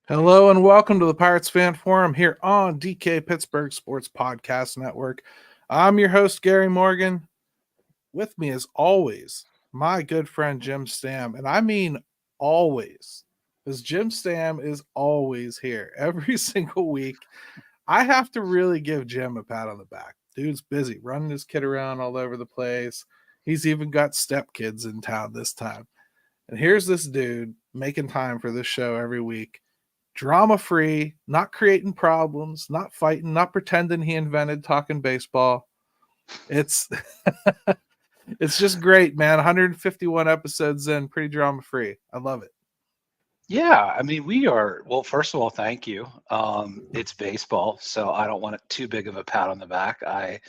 Hello and welcome to the Pirates Fan Forum here on DK Pittsburgh Sports Podcast Network. I'm your host, Gary Morgan. With me, as always, my good friend, Jim Stam. And I mean always, because Jim Stam is always here every single week. I have to really give Jim a pat on the back. Dude's busy running his kid around all over the place. He's even got stepkids in town this time. And here's this dude making time for this show every week. Drama-free, not creating problems, not fighting, not pretending he invented talking baseball. It's it's just great, man. 151 episodes in, pretty drama-free. I love it. Yeah, I mean, we are, well, first of all, thank you. It's baseball, so I don't want it too big of a pat on the back. I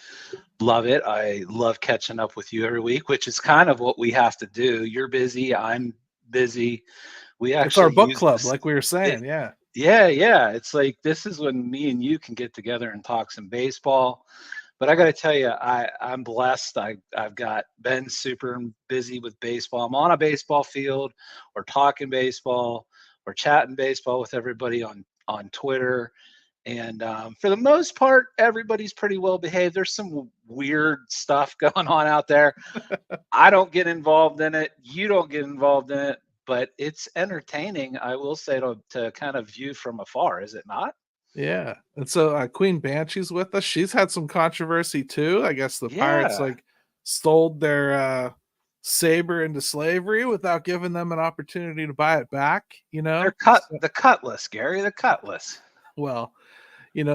love it. I love catching up with you every week, which is kind of what we have to do. You're busy, I'm busy. It's our book club, like we were saying. Yeah. It's like this is when me and you can get together and talk some baseball. But I got to tell you, I'm blessed. I've got been super busy with baseball. I'm on a baseball field, or talking baseball, or chatting baseball with everybody on Twitter. And for the most part, everybody's pretty well behaved. There's some weird stuff going on out there. I don't get involved in it. You don't get involved in it. But it's entertaining, I will say, to kind of view from afar, is it not? Yeah. And so Queen Banshee's with us. She's had some controversy too. I guess the Pirates sold their saber into slavery without giving them an opportunity to buy it back. They're the cutlass, Gary, the cutlass. Well,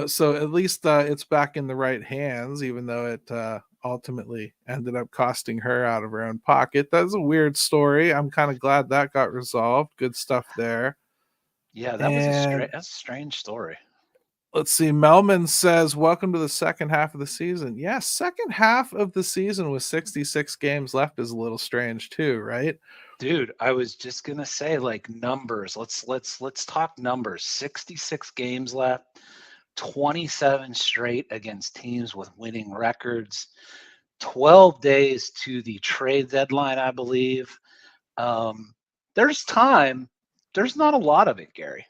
so at least it's back in the right hands, even though it ultimately ended up costing her out of her own pocket. That's a weird story. I'm kind of glad that got resolved. Good stuff there. Yeah, that's a strange story. Let's see. Melman says, welcome to the second half of the season. Yeah, second half of the season with 66 games left is a little strange too, right? Dude, I was just gonna say, like, numbers. Let's talk numbers. 66 games left. 27 straight against teams with winning records, 12 days to the trade deadline, I believe. There's time. There's not a lot of it, Gary.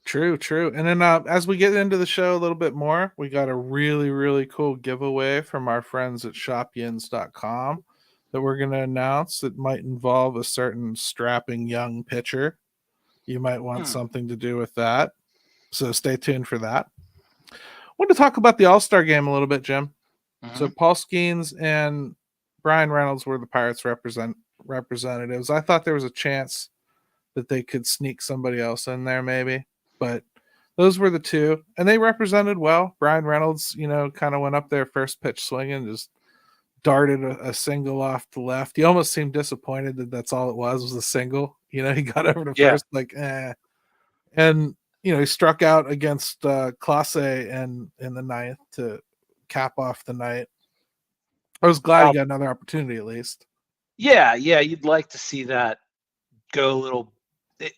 True. And then as we get into the show a little bit more, we got a really, really cool giveaway from our friends at shopyins.com that we're going to announce. That might involve a certain strapping young pitcher. You might want something to do with that. So stay tuned for that. I want to talk about the All-Star game a little bit, Jim. Mm-hmm. So Paul Skeens and Brian Reynolds were the Pirates representatives. I thought there was a chance that they could sneak somebody else in there maybe, but those were the two, and they represented well. Brian Reynolds, kind of went up there first pitch swinging, just darted a single off the left. He almost seemed disappointed that that's all it was a single. He got over to first like, and he struck out against Clase in the ninth to cap off the night. I was glad he got another opportunity at least. Yeah, you'd like to see that go a little.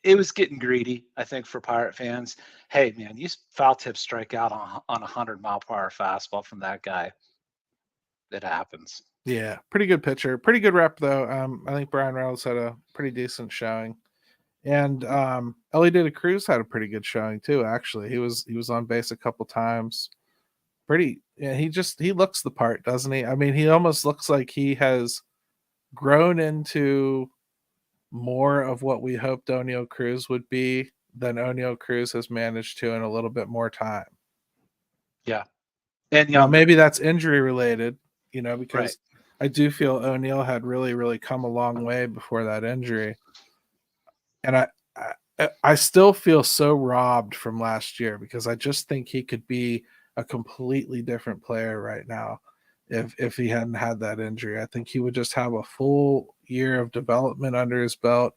It was getting greedy, I think, for Pirate fans. Hey, man, these foul tips strike out on 100-mile-per-hour fastball from that guy. It happens. Yeah, pretty good pitcher. Pretty good rep, though. I think Brian Reynolds had a pretty decent showing. And Ellie De La Cruz had a pretty good showing, too, actually. He was on base a couple times. He looks the part, doesn't he? I mean, he almost looks like he has grown into more of what we hoped Oneil Cruz would be than Oneil Cruz has managed to in a little bit more time. Yeah. And maybe that's injury related, because right. I do feel Oneil had really, really come a long way before that injury. And I still feel so robbed from last year because I just think he could be a completely different player right now if he hadn't had that injury. I think he would just have a full year of development under his belt.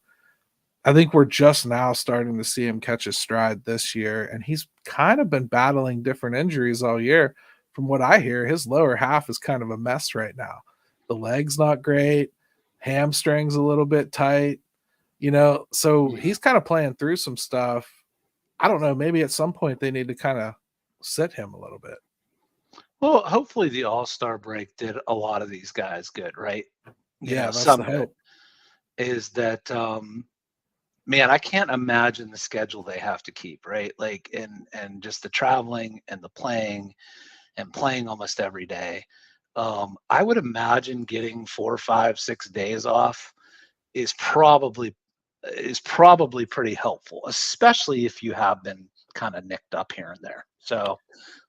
I think we're just now starting to see him catch his stride this year, and he's kind of been battling different injuries all year. From what I hear, his lower half is kind of a mess right now. The leg's not great. hamstrings a little bit tight, so he's kind of playing through some stuff. I don't know, maybe at some point they need to kind of sit him a little bit. Well, hopefully the All-Star break did a lot of these guys good, right? Yeah, that's the Some good. hope. Is that man, I can't imagine the schedule they have to keep, right? Like and just the traveling and the playing and playing almost every day. I would imagine getting 4, 5, 6 days off is probably pretty helpful, especially if you have been kind of nicked up here and there. So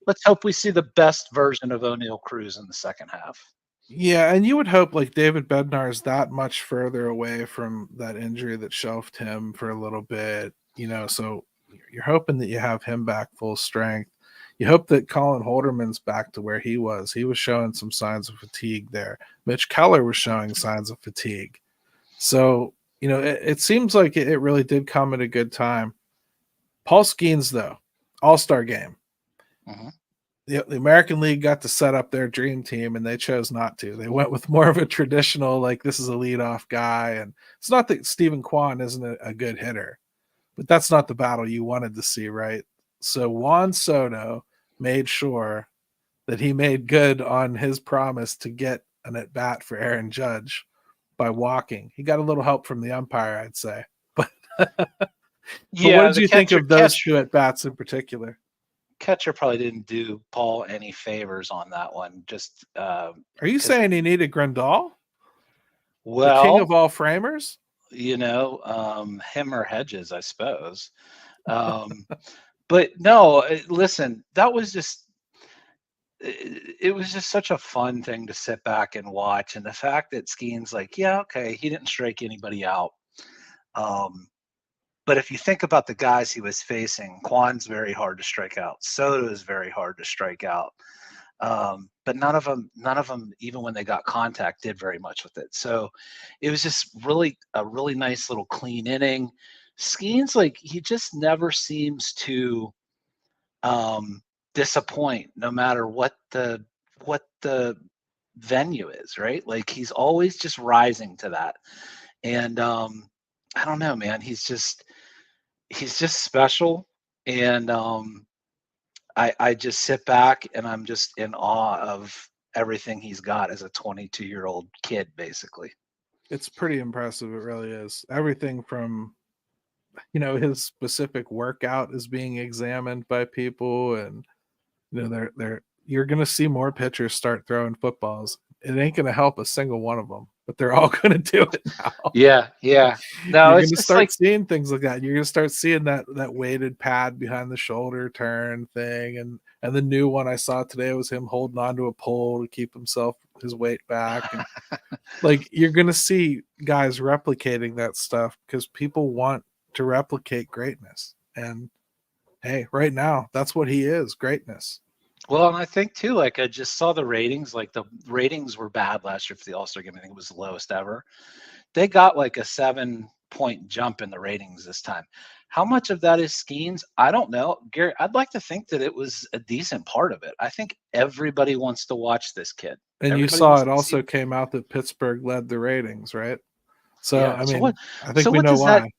let's hope we see the best version of O'Neal Cruz in the second half. Yeah, and you would hope like David Bednar is that much further away from that injury that shelved him for a little bit, so you're hoping that you have him back full strength. You hope that Colin Holderman's back to where he was. He was showing some signs of fatigue there. Mitch Keller was showing signs of fatigue. So, it seems like it really did come at a good time. Paul Skeens, though, All-Star game. Mhm. The American League got to set up their dream team and they chose not to. They went with more of a traditional, like, this is a leadoff guy. And it's not that Stephen Kwan isn't a good hitter, but that's not the battle you wanted to see, right? So Juan Soto made sure that he made good on his promise to get an at bat for Aaron Judge by walking. He got a little help from the umpire, I'd say. But what Yeah, did the you think catcher of those two at bats in particular? catcher probably didn't do Paul any favors on that one. Just Are you because, saying he needed Grandal, the king well, of all framers? him or Hedges, I suppose. Um, but no, listen, that was just it was just such a fun thing to sit back and watch, and the fact that Skeen's like, yeah, okay, he didn't strike anybody out. Um, but if you think about the guys he was facing, Kwan's very hard to strike out. Soto is very hard to strike out. But none of them, even when they got contact, did very much with it. So it was just really a really nice little clean inning. Skeen's like he just never seems to disappoint, no matter what the venue is, right? Like he's always just rising to that. And I don't know, man. He's just special. And I just sit back and I'm just in awe of everything he's got as a 22-year-old kid, basically. It's pretty impressive. It really is. Everything from, his specific workout is being examined by people, and they're you're gonna see more pitchers start throwing footballs. It ain't gonna help a single one of them, but they're all gonna do it now. Yeah, yeah. No, You're it's gonna just like start seeing things like that. You're gonna start seeing that weighted pad behind the shoulder turn thing, and the new one I saw today was him holding onto a pole to keep his weight back, and like you're gonna see guys replicating that stuff because people want to replicate greatness. And hey, right now that's what he is, greatness. well, and I think too, like I just saw the ratings, like the ratings were bad last year for the All-Star game. I think it was the lowest ever. They got like a 7-point jump in the ratings this time. How much of that is Skeens? I don't know. Gary, I'd like to think that it was a decent part of it. I think everybody wants to watch this kid. And you Everybody saw wants it to see. also came out that Pittsburgh led the ratings, right? So Yeah. I So what? mean, I think So we what know does that? why.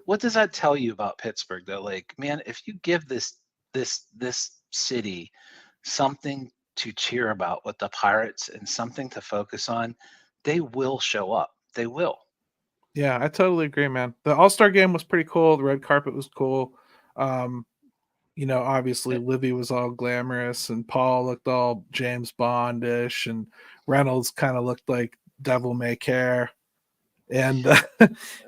What does that tell you about Pittsburgh, though? Like, man, if you give this city something to cheer about with the Pirates and something to focus on, they will show up. They will. Yeah, I totally agree, man. The All-Star game was pretty cool. The red carpet was cool. Um, obviously Livy was all glamorous and Paul looked all James Bondish and Reynolds kind of looked like Devil May Care. And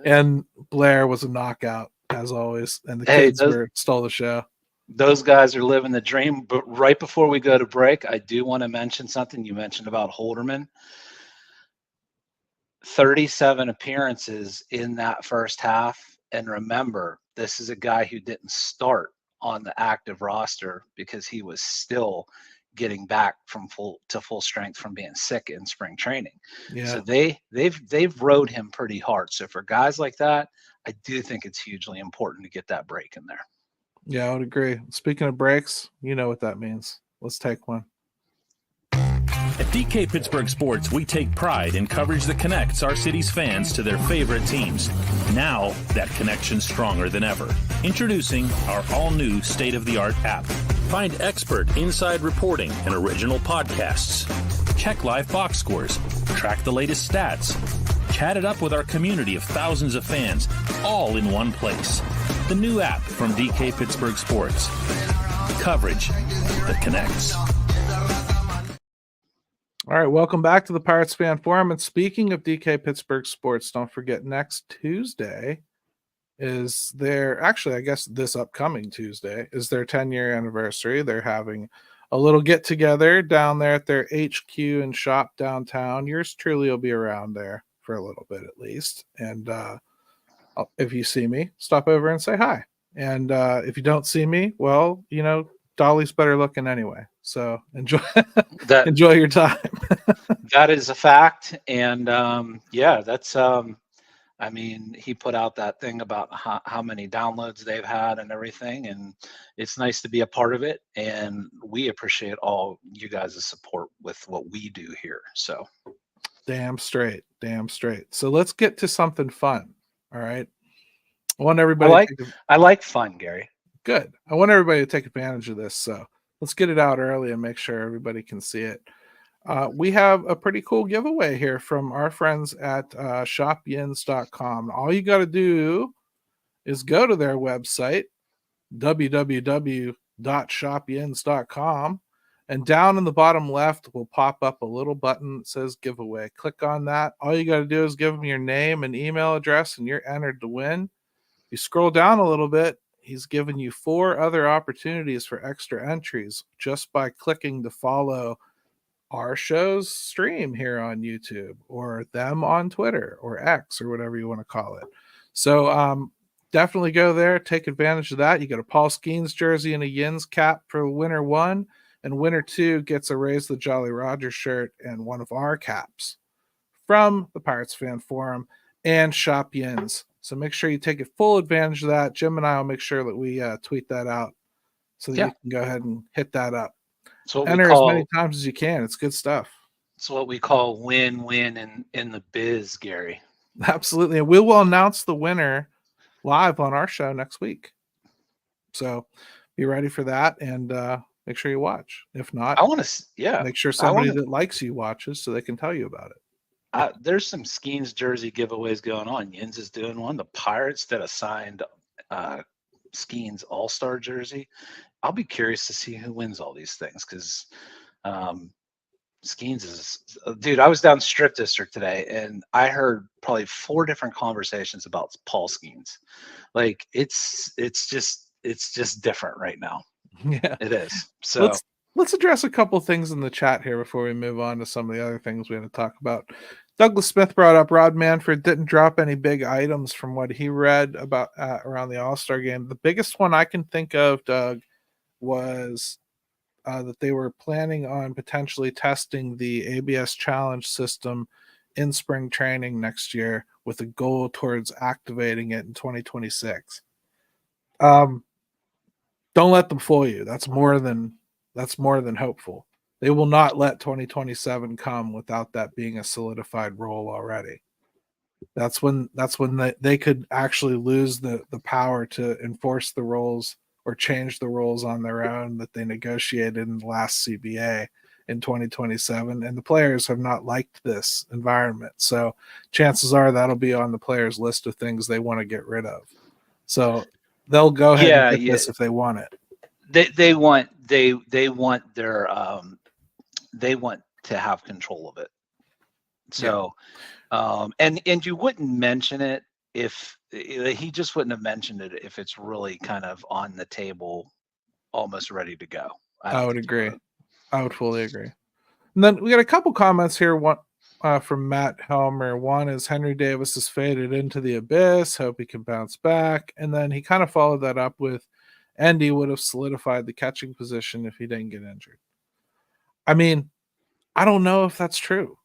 and Blair was a knockout as always. And the Hey, kids were stole the show. those guys are living the dream. But right before we go to break, I do want to mention something you mentioned about Holderman. 37 appearances in that first half. And remember, this is a guy who didn't start on the active roster because he was still getting back from full strength from being sick in spring training. Yeah. So they've rode him pretty hard. So for guys like that, I do think it's hugely important to get that break in there. Yeah, I would agree. Speaking of breaks, you know what that means. Let's take one. At DK Pittsburgh Sports, we take pride in coverage that connects our city's fans to their favorite teams. Now, that connection's stronger than ever. Introducing our all-new state-of-the-art app. Find expert inside reporting and original podcasts. Check live box scores. Track the latest stats. Chat it up with our community of thousands of fans, all in one place. The new app from DK Pittsburgh Sports. Coverage that connects. All right, welcome back to the Pirates Fan Forum. And speaking of DK Pittsburgh Sports, don't forget next Tuesday is their, actually, I guess this upcoming Tuesday is their 10-year anniversary. They're having a little get-together down there at their HQ and shop downtown. Yours truly will be around there for a little bit at least. And if you see me, stop over and say hi. And if you don't see me, well, you know, Dolly's better looking anyway. So enjoy That enjoy your time. that is a fact, and yeah, that's I mean, he put out that thing about how many downloads they've had and everything, and it's nice to be a part of it. And we appreciate all you guys' support with what we do here. So, Damn straight. So let's get to something fun. All right. I want everybody I like fun, Gary. Good. I want everybody to take advantage of this. So let's get it out early and make sure everybody can see it. We have a pretty cool giveaway here from our friends at shopyins.com. All you got to do is go to their website, www.shopyins.com, and down in the bottom left will pop up a little button that says giveaway. Click on that. All you got to do is give them your name and email address, and you're entered to win. You scroll down a little bit, he's given you 4 other opportunities for extra entries just by clicking to follow our show's stream here on YouTube or them on Twitter or X or whatever you want to call it. So definitely go there, take advantage of that. You get a Paul Skeens jersey and a Yins cap for winner 1, and winner 2 gets a Raise the Jolly Roger shirt and one of our caps from the Pirates Fan Forum and Shop Yins. So make sure you take full advantage of that. Jim and I will make sure that we tweet that out so that you can go ahead and hit that up. So enter as many times as you can. It's good stuff. It's what we call win-win in the biz, Gary. Absolutely. And we will announce the winner live on our show next week. So be ready for that and make sure you watch. If not, I want to, make sure somebody that likes you watches so they can tell you about it. There's some Skeens jersey giveaways going on. Yins is doing one. The Pirates that assigned Skeens All-Star jersey. I'll be curious to see who wins all these things because Skeens is, dude, I was down Strip District today and I heard probably 4 different conversations about Paul Skeens. Like it's just different right now. Yeah, it is. So let's address a couple things in the chat here before we move on to some of the other things we had to talk about. Douglas Smith brought up Rod Manfred didn't drop any big items from what he read about around the All-Star game. The biggest one I can think of, Doug, was that they were planning on potentially testing the ABS challenge system in spring training next year with a goal towards activating it in 2026. Don't let them fool you. That's more than hopeful. They will not let 2027 come without that being a solidified role already. That's when they could actually lose the power to enforce the rules or change the rules on their own that they negotiated in the last CBA in 2027. And the players have not liked this environment. So chances are that'll be on the players' list of things they want to get rid of. So they'll go ahead and get this if they want it. They want their they want to have control of it. So and you wouldn't mention it if he just wouldn't have mentioned it if it's really kind of on the table, almost ready to go. I would agree. I would fully agree. And then we got a couple comments here. One from Matt Helmer. One is Henry Davis has faded into the abyss. Hope he can bounce back. And then he kind of followed that up with Endy would have solidified the catching position if he didn't get injured. I mean, I don't know if that's true.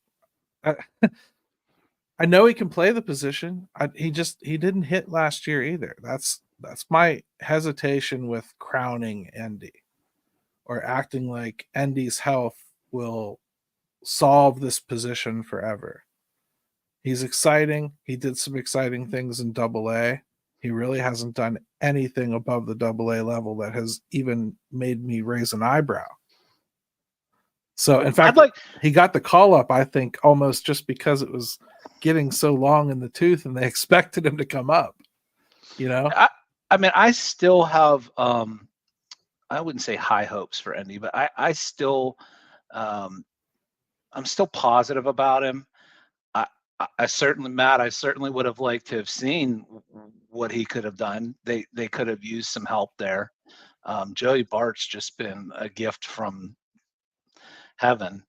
I know he can play the position. He didn't hit last year either. That's my hesitation with crowning Endy or acting like Endy's health will solve this position forever. He's exciting. He did some exciting things in Double A. He really hasn't done anything above the Double A level that has even made me raise an eyebrow. So, in fact, he got the call up, I think, almost just because it was getting so long in the tooth and they expected him to come up, you know? I mean, I still have, I wouldn't say high hopes for Endy, but I still, I'm still positive about him. I certainly, Matt, I certainly would have liked to have seen what he could have done. They could have used some help there. Joey Bart's just been a gift from heaven,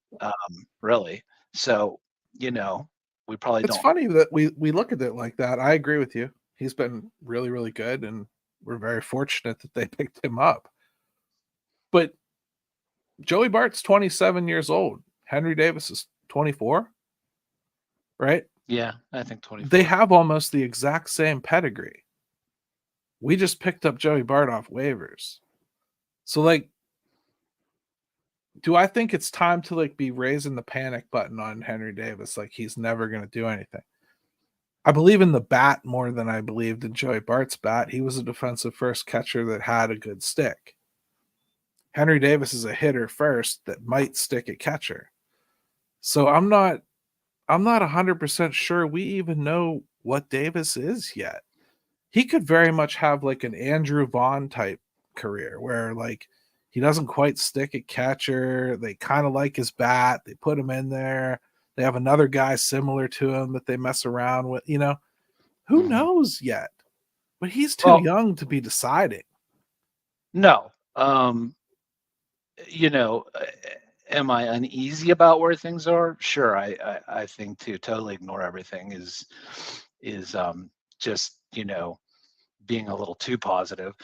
really. So, you know, we probably It's funny that we look at it like that. I agree with you. He's been really, really good, and we're very fortunate that they picked him up. But Joey Bart's 27 years old. Henry Davis is 24, right? Yeah, I think 24. They have almost the exact same pedigree. We just picked up Joey Bart off waivers. So, like, do I think it's time to, like, be raising the panic button on Henry Davis? Like, he's never going to do anything. I believe in the bat more than I believed in Joey Bart's bat. He was a defensive first catcher that had a good stick. Henry Davis is a hitter first that might stick at catcher. So I'm not 100% sure we even know what Davis is yet. He could very much have like an Andrew Vaughn type career where like he doesn't quite stick at catcher. They kind of like his bat. They put him in there. They have another guy similar to him that they mess around with, you know. Who knows yet? But he's too young to be deciding. No. You know, am I uneasy about where things are? Sure. I think to totally ignore everything is just, you know, being a little too positive.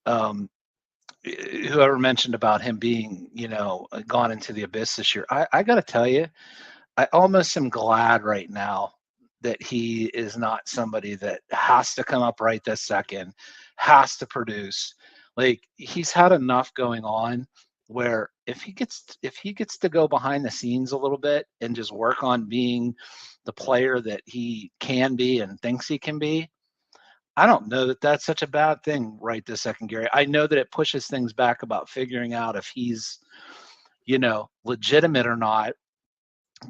Whoever mentioned about him being, you know, gone into the abyss this year, I got to tell you, I almost am glad right now that he is not somebody that has to come up right this second, has to produce. Like he's had enough going on where if he gets to go behind the scenes a little bit and just work on being the player that he can be and thinks he can be, I don't know that that's such a bad thing right this second, Gary. I know that it pushes things back about figuring out if he's, you know, legitimate or not.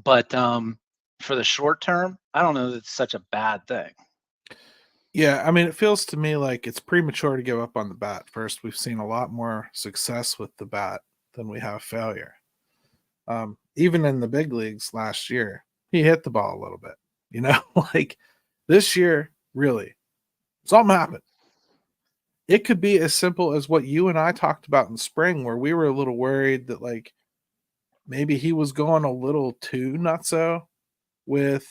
But for the short term, I don't know that it's such a bad thing. Yeah, I mean, it feels to me like it's premature to give up on the bat. First, we've seen a lot more success with the bat than we have failure. Even in the big leagues last year, he hit the ball a little bit. You know, like this year, really, something happened. It could be as simple as what you and I talked about in spring, where we were a little worried that like maybe he was going a little too nutso with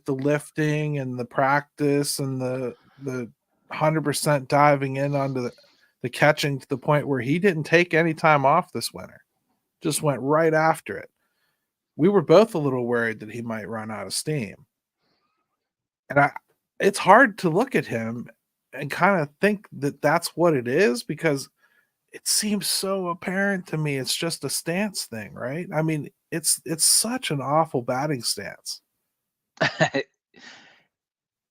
the lifting and the practice and the 100% diving in onto the catching to the point where he didn't take any time off this winter. Just went right after it. We were both a little worried that he might run out of steam. And it's hard to look at him and kind of think that that's what it is because it seems so apparent to me it's just a stance thing, right? I mean, it's such an awful batting stance.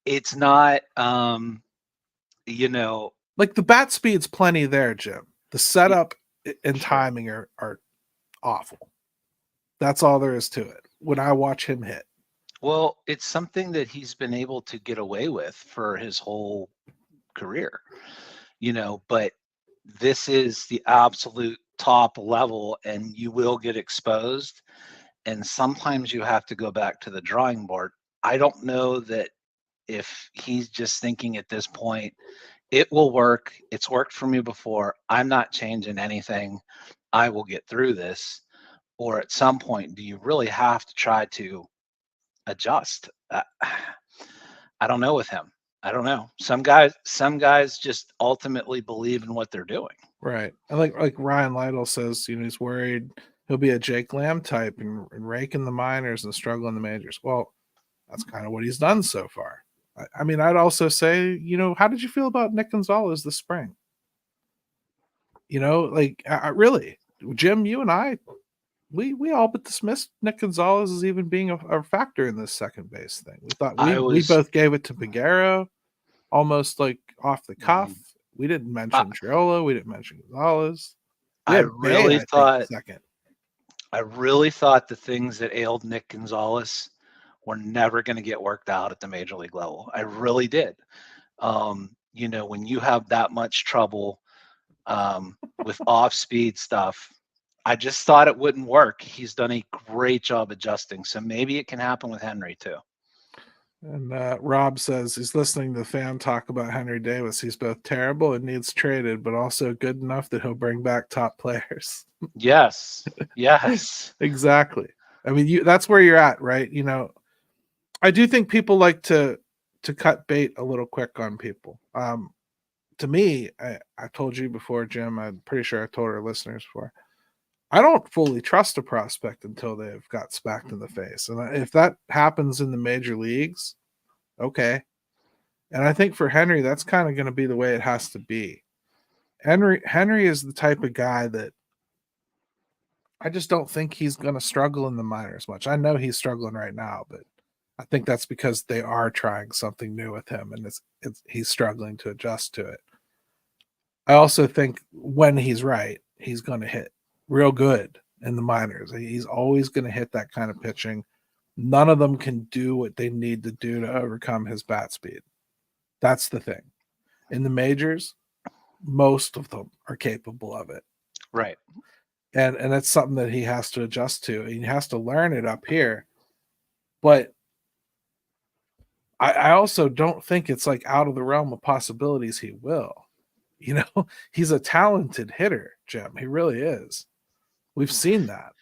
It's not, you know, like the bat speed's plenty there, Jim. The setup and timing are awful. That's all there is to it when I watch him hit. Well, it's something that he's been able to get away with for his whole career, you know, but this is the absolute top level and you will get exposed. And sometimes you have to go back to the drawing board. I don't know that if he's just thinking at this point, it will work. It's worked for me before. I'm not changing anything. I will get through this. Or at some point, do you really have to try to adjust? I don't know with him. I don't know. Some guys just ultimately believe in what they're doing. Right. And like Ryan Lytle says, you know, he's worried he'll be a Jake Lamb type and rake in the minors and struggle in the majors. Well, that's kind of what he's done so far. I mean, I'd also say, you know, how did you feel about Nick Gonzalez this spring? You know, like really, Jim, you and I we all but dismissed Nick Gonzalez as even being a factor in this second base thing. We thought I we was both gave it to Peguero almost like off the cuff. Mhm. We didn't I, mention Triolo. We didn't mention Gonzalez. We I had Bay, really I think, thought second. the things that ailed Nick Gonzalez were never going to get worked out at the major league level. I really did. When you have that much trouble with off-speed stuff, I just thought it wouldn't work. He's done a great job adjusting, so maybe it can happen with Henry too. And Rob says he's listening to the fan talk about Henry Davis. He's both terrible and needs traded, but also good enough that he'll bring back top players. Yes. Exactly. I mean, that's where you're at, right? I do think people like to cut bait a little quick on people. To me, I told you before, Jim. I'm pretty sure I told our listeners before. I don't fully trust a prospect until they've got smacked in the face. And if that happens in the major leagues, okay. And I think for Henry, that's kind of going to be the way it has to be. Henry is the type of guy that I just don't think he's going to struggle in the minors much. I know he's struggling right now, but I think that's because they are trying something new with him, and he's struggling to adjust to it. I also think when he's right, he's going to hit real good in the minors. He's always going to hit that kind of pitching. None of them can do what they need to do to overcome his bat speed. That's the thing. In the majors, most of them are capable of it. Right. And that's something that he has to adjust to. He has to learn it up here. But I also don't think it's like out of the realm of possibilities he will. He's a talented hitter, Jim. He really is. We've seen that.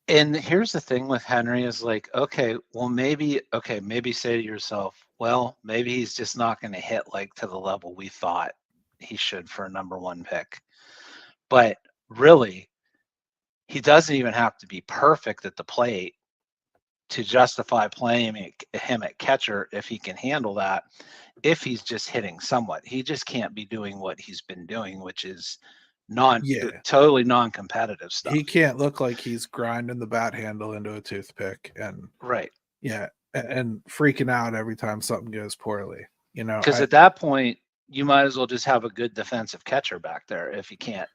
And here's the thing with Henry is like, maybe say to yourself, well, maybe he's just not going to hit like to the level we thought he should for a number one pick. But really, he doesn't even have to be perfect at the plate to justify playing him at catcher if he can handle that. If he's just hitting somewhat, he just can't be doing what he's been doing, which is totally non-competitive stuff. He can't look like he's grinding the bat handle into a toothpick and and freaking out every time something goes poorly. Because at that point, you might as well just have a good defensive catcher back there if he can't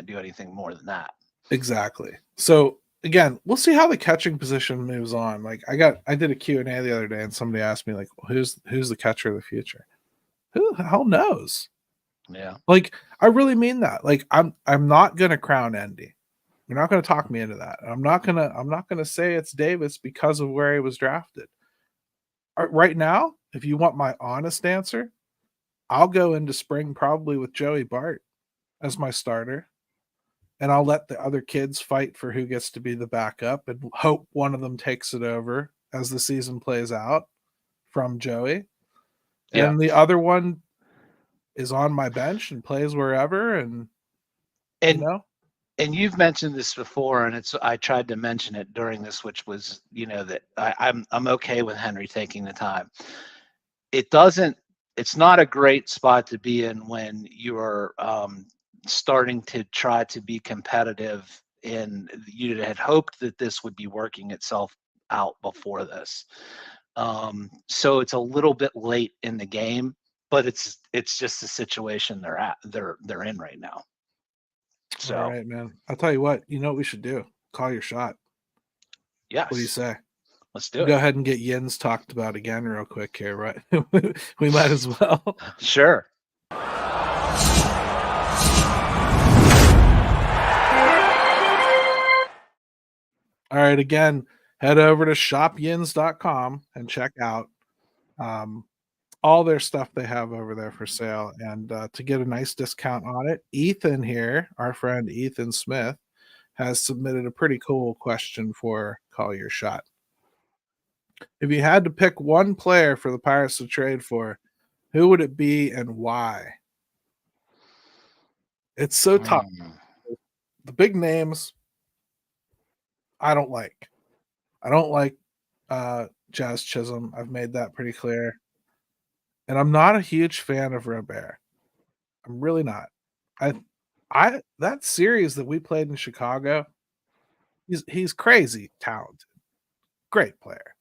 do anything more than that. Exactly. So again, we'll see how the catching position moves on. Like I did a Q&A the other day, and somebody asked me, like, who's the catcher of the future? Who the hell knows? Yeah. Like, I really mean that. Like, I'm not gonna crown Endy. You're not gonna talk me into that. I'm not gonna say it's Davis because of where he was drafted. Right now, if you want my honest answer, I'll go into spring probably with Joey Bart as my starter. And I'll let the other kids fight for who gets to be the backup and hope one of them takes it over as the season plays out from Joey. Yeah. And the other one is on my bench and plays wherever. And you've mentioned this before, and I tried to mention it during this, which was, that I'm okay with Henry taking the time. It's not a great spot to be in when you're starting to try to be competitive, and you had hoped that this would be working itself out before this. So it's a little bit late in the game, but it's just the situation they're in right now. So, all right, man. I'll tell you what we should do. Call your shot. Yes. What do you say? Let's do it. Go ahead and get Yins talked about again real quick here, right? We might as well. Sure. All right, again, head over to shopyins.com and check out all their stuff they have over there for sale. And to get a nice discount on it, Ethan here, our friend Ethan Smith, has submitted a pretty cool question for Call Your Shot. If you had to pick one player for the Pirates to trade for, who would it be and why? It's so tough. The big names, I don't like. I don't like Jazz Chisholm. I've made that pretty clear. And I'm not a huge fan of Robert. I'm really not. That series that we played in Chicago, he's crazy talented, great player.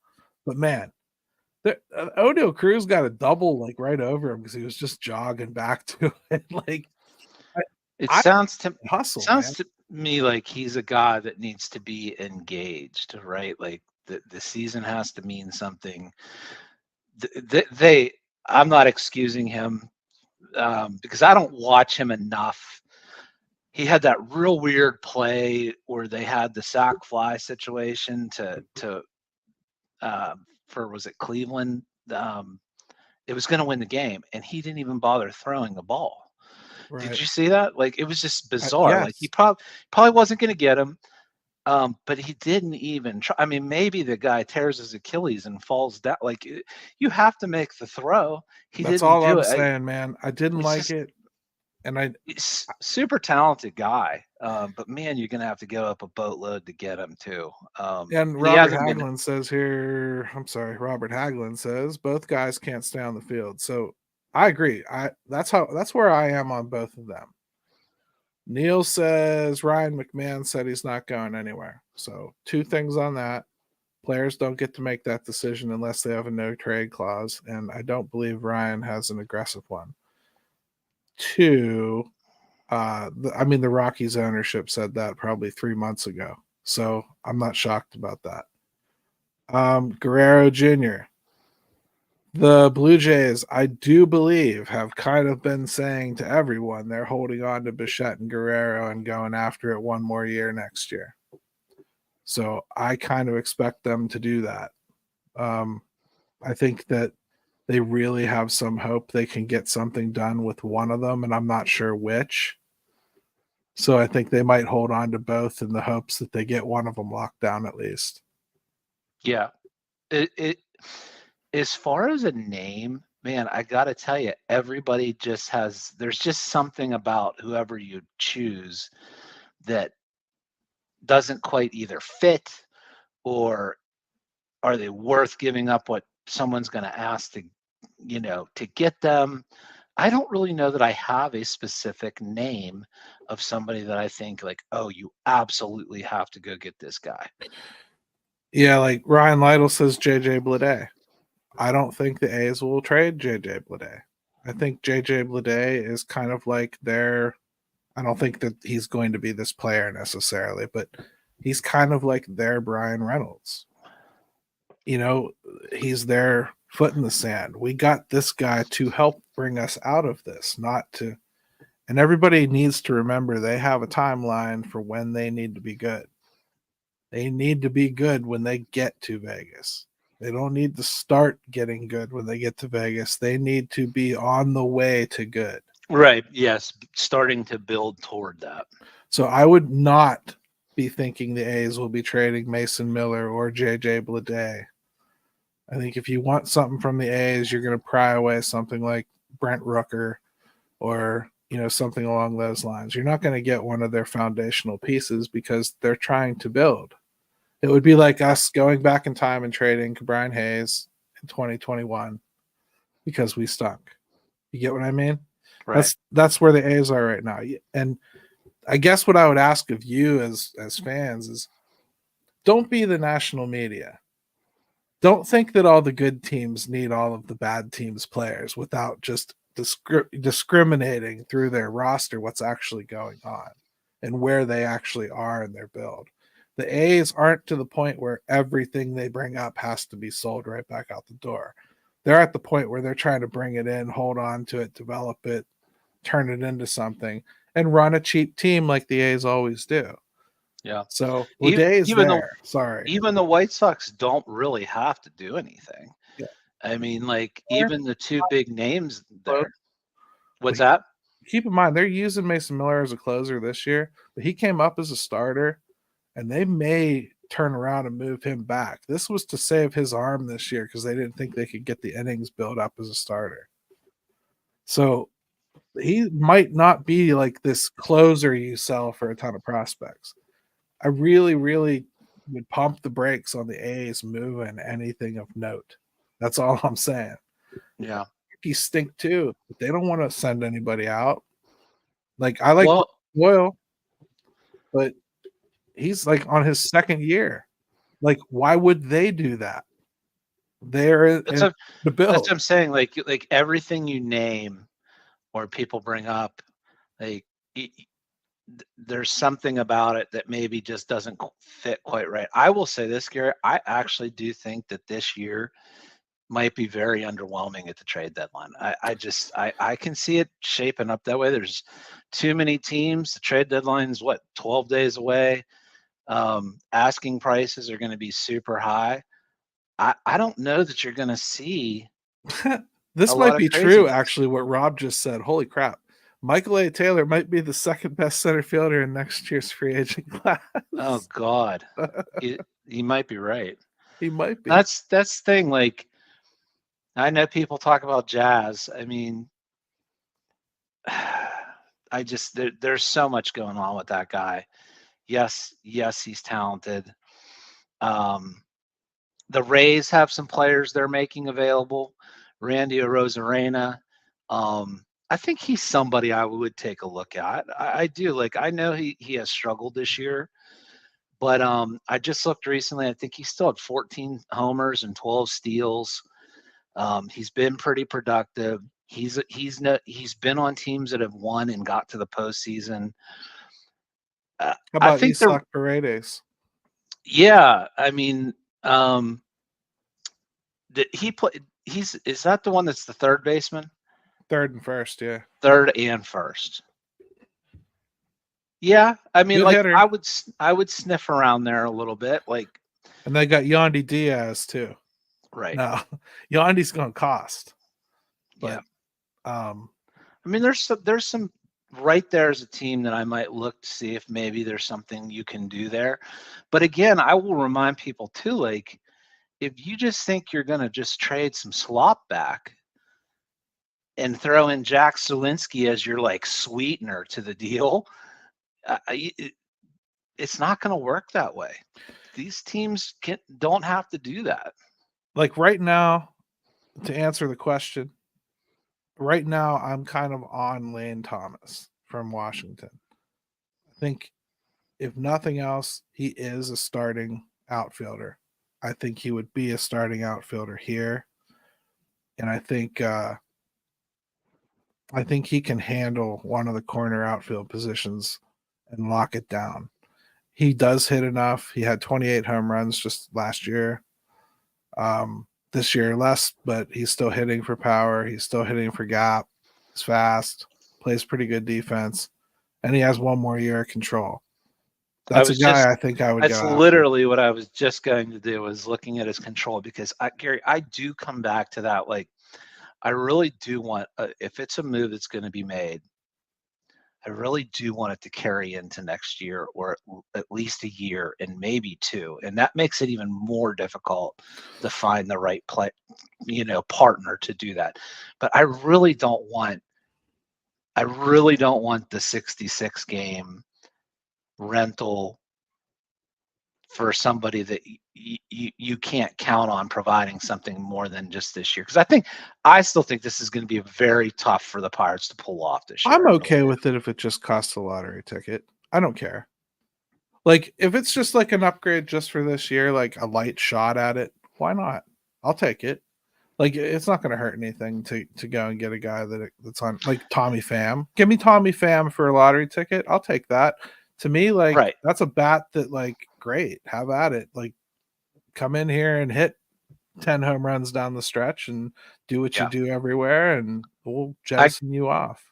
But man, Odell Cruz got a double like right over him because he was just jogging back to it. Like It I sounds to hustle, man. sounds to me like he's a guy that needs to be engaged, right? Like the season has to mean something. I'm not excusing him because I don't watch him enough. He had that real weird play where they had the sack fly situation for was it Cleveland? It was going to win the game, and he didn't even bother throwing the ball. Did Right. you see that? Like it was just bizarre. Like he Yes. probably wasn't going to get him, but he didn't even try. I mean, maybe the guy tears his Achilles and falls down. Like you have to make the throw. He That's didn't all do I'm it. saying, man. I didn't It's like just it. And he's super talented guy, but man, you're gonna have to give up a boatload to get him too. and And he Robert hasn't been. Hagelin says here, I'm sorry, Robert Hagelin says both guys can't stay on the field. So I agree. That's where I am on both of them. Neil says Ryan McMahon said he's not going anywhere. So two things on that. Players don't get to make that decision unless they have a no trade clause, and I don't believe Ryan has an aggressive one. Two, the Rockies ownership said that probably 3 months ago, so I'm not shocked about that. Guerrero Jr. The Blue Jays, I do believe, have kind of been saying to everyone they're holding on to Bichette and Guerrero and going after it one more year next year. So I kind of expect them to do that. I think that they really have some hope they can get something done with one of them, and I'm not sure which. So I think they might hold on to both in the hopes that they get one of them locked down at least. Yeah, it as far as a name, man, I gotta tell you, everybody just has. There's just something about whoever you choose that doesn't quite either fit or are they worth giving up what someone's going to ask to get them. I don't really know that I have a specific name of somebody that I think like, oh, you absolutely have to go get this guy. Yeah, like Ryan Lytle says JJ Bleday. I don't think the A's will trade JJ Bleday. I think JJ Bleday is kind of like I don't think that he's going to be this player necessarily, but he's kind of like their Brian Reynolds. He's their foot in the sand. We got this guy to help bring us out of this, not to. And everybody needs to remember they have a timeline for when they need to be good. They need to be good when they get to Vegas. They don't need to start getting good when they get to Vegas. They need to be on the way to good. Right. Yes. Starting to build toward that. So I would not be thinking the A's will be trading Mason Miller or JJ Bleday. I think if you want something from the A's, you're going to pry away something like Brent Rooker or something along those lines. You're not going to get one of their foundational pieces because they're trying to build. It would be like us going back in time and trading Brian Hayes in 2021 because we stunk. You get what I mean? Right. That's where the A's are right now. And I guess what I would ask of you as fans is don't be the national media. Don't think that all the good teams need all of the bad teams' players without just discriminating through their roster what's actually going on and where they actually are in their build. The A's aren't to the point where everything they bring up has to be sold right back out the door. They're at the point where they're trying to bring it in, hold on to it, develop it, turn it into something, and run a cheap team like the A's always do. Yeah. So Bleday's there. Sorry. Even the White Sox don't really have to do anything. Yeah. I mean, like even the two big names there. What's that? Keep in mind, they're using Mason Miller as a closer this year, but he came up as a starter, and they may turn around and move him back. This was to save his arm this year because they didn't think they could get the innings built up as a starter. So he might not be like this closer you sell for a ton of prospects. I really, really would pump the brakes on the A's moving anything of note. That's all I'm saying. Yeah. He stink too, but they don't want to send anybody out. Like I like Doyle, but He's like on his second year. Like, why would they do that? They're That's in what the that's what Bills. I'm saying. Like everything you name or people bring up, like there's something about it that maybe just doesn't fit quite right. I will say this, Gary. I actually do think that this year might be very underwhelming at the trade deadline. I can see it shaping up that way. There's too many teams. The trade deadline's 12 days away. Asking prices are going to be super high. I don't know that you're going to see This a might lot of be true, craziness. actually, what Rob just said. Holy crap. Michael A. Taylor might be the second best center fielder in next year's free agent class. Oh God, you might be right. He might be. That's the thing. Like I know people talk about Jazz. I mean, there's so much going on with that guy. Yes, he's talented. The Rays have some players they're making available. Randy Arozarena. I think he's somebody I would take a look at. I do. Like I know he has struggled this year, but I just looked recently. I think he still had 14 homers and 12 steals. He's been pretty productive. He's been on teams that have won and got to the postseason. How I about think they're Isak Paredes? yeah. I mean, did he play? Is that the one that's the third baseman? Third and first, yeah. Third and first. Yeah, I mean, Good like hitter. I would sniff around there a little bit, like. And they got Yandy Diaz too. Right. No, Yandy's going to cost. But, yeah. I mean, there's some right there as a team that I might look to see if maybe there's something you can do there. But again, I will remind people too, like if you just think you're going to just trade some slop back and throw in Jack Selinsky as your like sweetener to the deal, it's not going to work that way. These teams don't have to do that. Like right now, to answer the question, right now I'm kind of on Lane Thomas from Washington. I think if nothing else, he is a starting outfielder. I think he would be a starting outfielder here. And I think he can handle one of the corner outfield positions and lock it down. He does hit enough. He had 28 home runs just last year. This year less, but he's still hitting for power. He's still hitting for gap. He's fast, plays pretty good defense, and he has one more year of control. That's a guy I think I would go after. That's literally what I was just going to do, was looking at his control, because Gary, I do come back to that. Like, I really do want, if it's a move that's going to be made, I really do want it to carry into next year, or at least a year and maybe two. And that makes it even more difficult to find the right partner to do that. But I really don't want the 66 game rental for somebody that you can't count on providing something more than just this year. Because I still think this is going to be very tough for the Pirates to pull off this year. I'm okay with it if it just costs a lottery ticket. I don't care. Like, if it's just like an upgrade just for this year, like a light shot at it, why not? I'll take it. Like, it's not going to hurt anything to go and get a guy that's on, like Tommy Pham. Give me Tommy Pham for a lottery ticket. I'll take that. To me, like, right. That's a bat that, like, great. Have at it. Like, come in here and hit 10 home runs down the stretch and do what you do everywhere, and we'll jettison you off.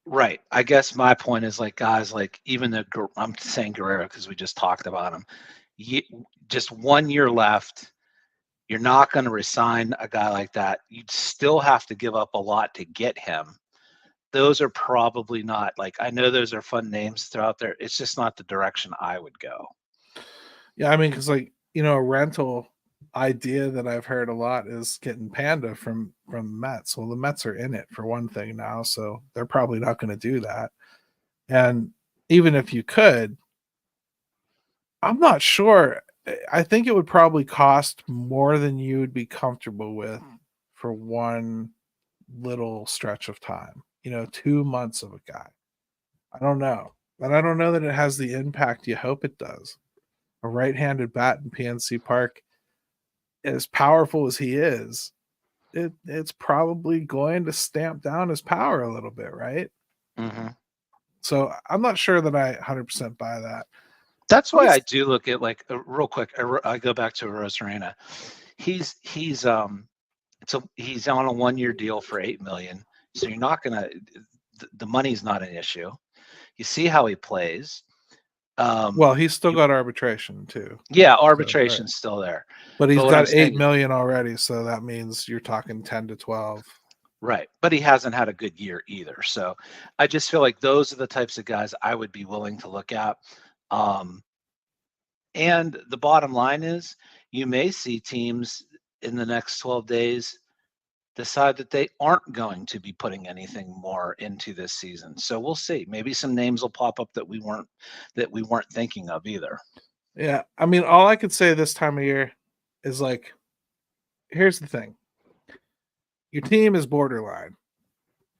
Right. I guess my point is, like, guys, like, even though I'm saying Guerrero because we just talked about him, just 1 year left. You're not going to resign a guy like that. You'd still have to give up a lot to get him. Those are probably not, like, I know those are fun names to throw out there. It's just not the direction I would go. Yeah, I mean, because, like, a rental idea that I've heard a lot is getting Panda from the Mets. Well, the Mets are in it for one thing now, so they're probably not going to do that. And even if you could, I'm not sure. I think it would probably cost more than you would be comfortable with for one little stretch of time. 2 months of a guy. I don't know. But I don't know that it has the impact you hope it does. a right-handed bat in PNC Park, as powerful as he is, it's probably going to stamp down his power a little bit, right? Mm-hmm. So I'm not sure that I 100% buy that. That's why I do look at, like, real quick. I go back to Rosarena. He's on a 1-year deal for $8 million. So you're not gonna. The money's not an issue. You see how he plays. Well, he's still got arbitration too. Yeah, arbitration's still there. But he's what got I'm saying 8 million already, so that means you're talking 10 to 12. Right. But he hasn't had a good year either. So I just feel like those are the types of guys I would be willing to look at. And the bottom line is, you may see teams in the next 12 days decide that they aren't going to be putting anything more into this season. So we'll see. Maybe some names will pop up that we weren't thinking of either. Yeah, I mean, all I could say this time of year is, like, here's the thing. Your team is borderline,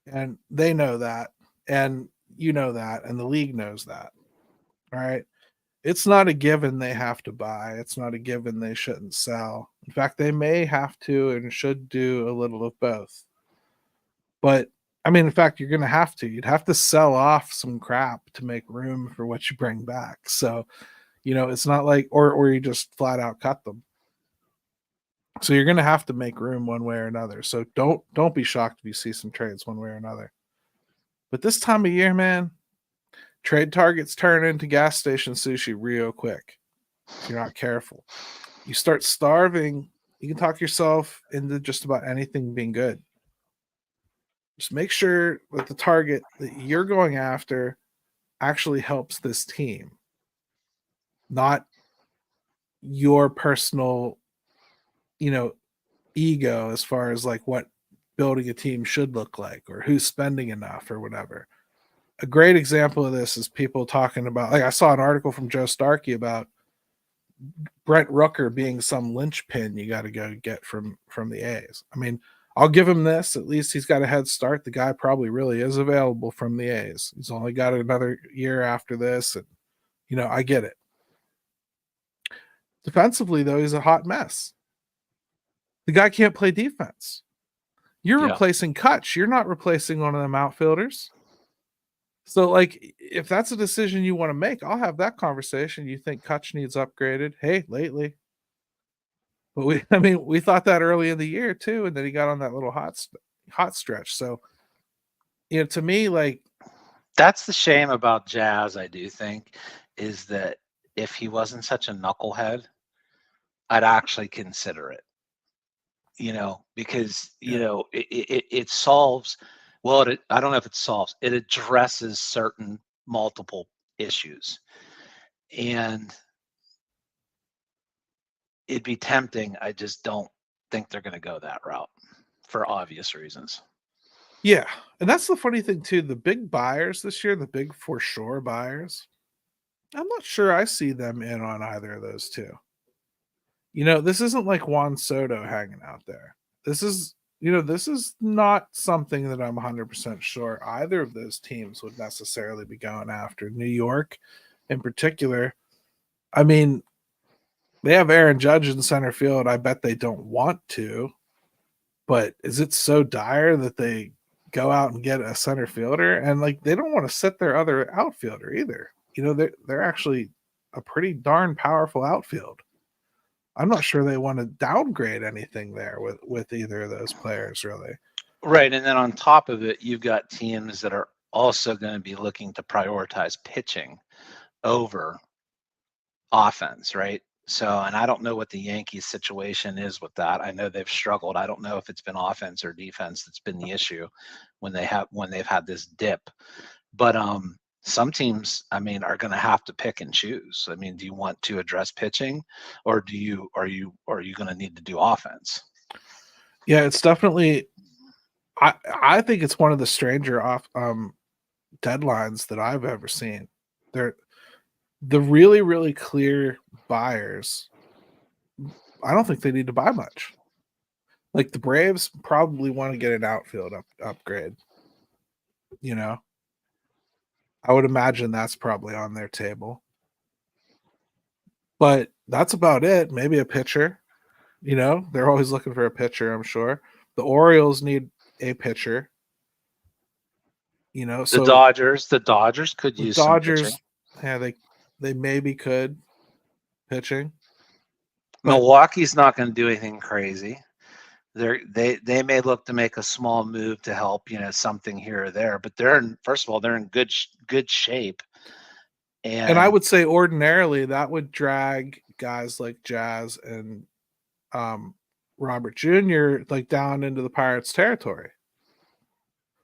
and they know that, and you know that, and the league knows that. All right. It's not a given they have to buy. It's not a given they shouldn't sell. In fact, they may have to and should do a little of both. But I mean, in fact, you're going to have to. You'd have to sell off some crap to make room for what you bring back. So, it's not like, or you just flat out cut them. So you're going to have to make room one way or another. So don't be shocked if you see some trades one way or another. But this time of year, man, trade targets turn into gas station sushi real quick if you're not careful. You start starving, you can talk yourself into just about anything being good. Just make sure that the target that you're going after actually helps this team, not your personal, ego as far as like what building a team should look like or who's spending enough or whatever. A great example of this is people talking about, like, I saw an article from Joe Starkey about Brent Rooker being some linchpin you got to go get from the A's. I mean, I'll give him this. At least he's got a head start. The guy probably really is available from the A's. He's only got another year after this. And, I get it. Defensively, though, he's a hot mess. The guy can't play defense. You're replacing Kutch. You're not replacing one of them outfielders. So, like, if that's a decision you want to make, I'll have that conversation. You think Kutch needs upgraded? Hey, lately. But we thought that early in the year too, and then he got on that little hot stretch. So, to me, like, that's the shame about Jazz, I do think, is that if he wasn't such a knucklehead, I'd actually consider it. Because it solves. Well, I don't know if it solves. It addresses certain multiple issues, and it'd be tempting. I just don't think they're going to go that route for obvious reasons. Yeah, and that's the funny thing too. The big buyers this year, the big for sure buyers, I'm not sure I see them in on either of those two. This isn't like Juan Soto hanging out there. This is not something that I'm 100% sure either of those teams would necessarily be going after. New York, in particular, I mean, they have Aaron Judge in center field. I bet they don't want to, but is it so dire that they go out and get a center fielder? And, like, they don't want to sit their other outfielder either. They're actually a pretty darn powerful outfield. I'm not sure they want to downgrade anything there with either of those players, really. Right, and then on top of it, you've got teams that are also going to be looking to prioritize pitching over offense, right? So, and I don't know what the Yankees situation is with that. I know they've struggled. I don't know if it's been offense or defense that's been the issue when they've had this dip. But some teams, I mean, are going to have to pick and choose. I mean, do you want to address pitching, or are you going to need to do offense? Yeah, it's definitely. I think it's one of the stranger deadlines that I've ever seen. They're the really, really clear buyers. I don't think they need to buy much. Like, the Braves probably want to get an outfield upgrade. I would imagine that's probably on their table. But that's about it. Maybe a pitcher. They're always looking for a pitcher, I'm sure. The Orioles need a pitcher. The So Dodgers could the use some pitching. Dodgers, yeah, they maybe could pitching. But Milwaukee's not going to do anything crazy. They may look to make a small move to help, something here or there. But first of all, they're in good shape. And I would say ordinarily that would drag guys like Jazz and Robert Jr. like down into the Pirates territory.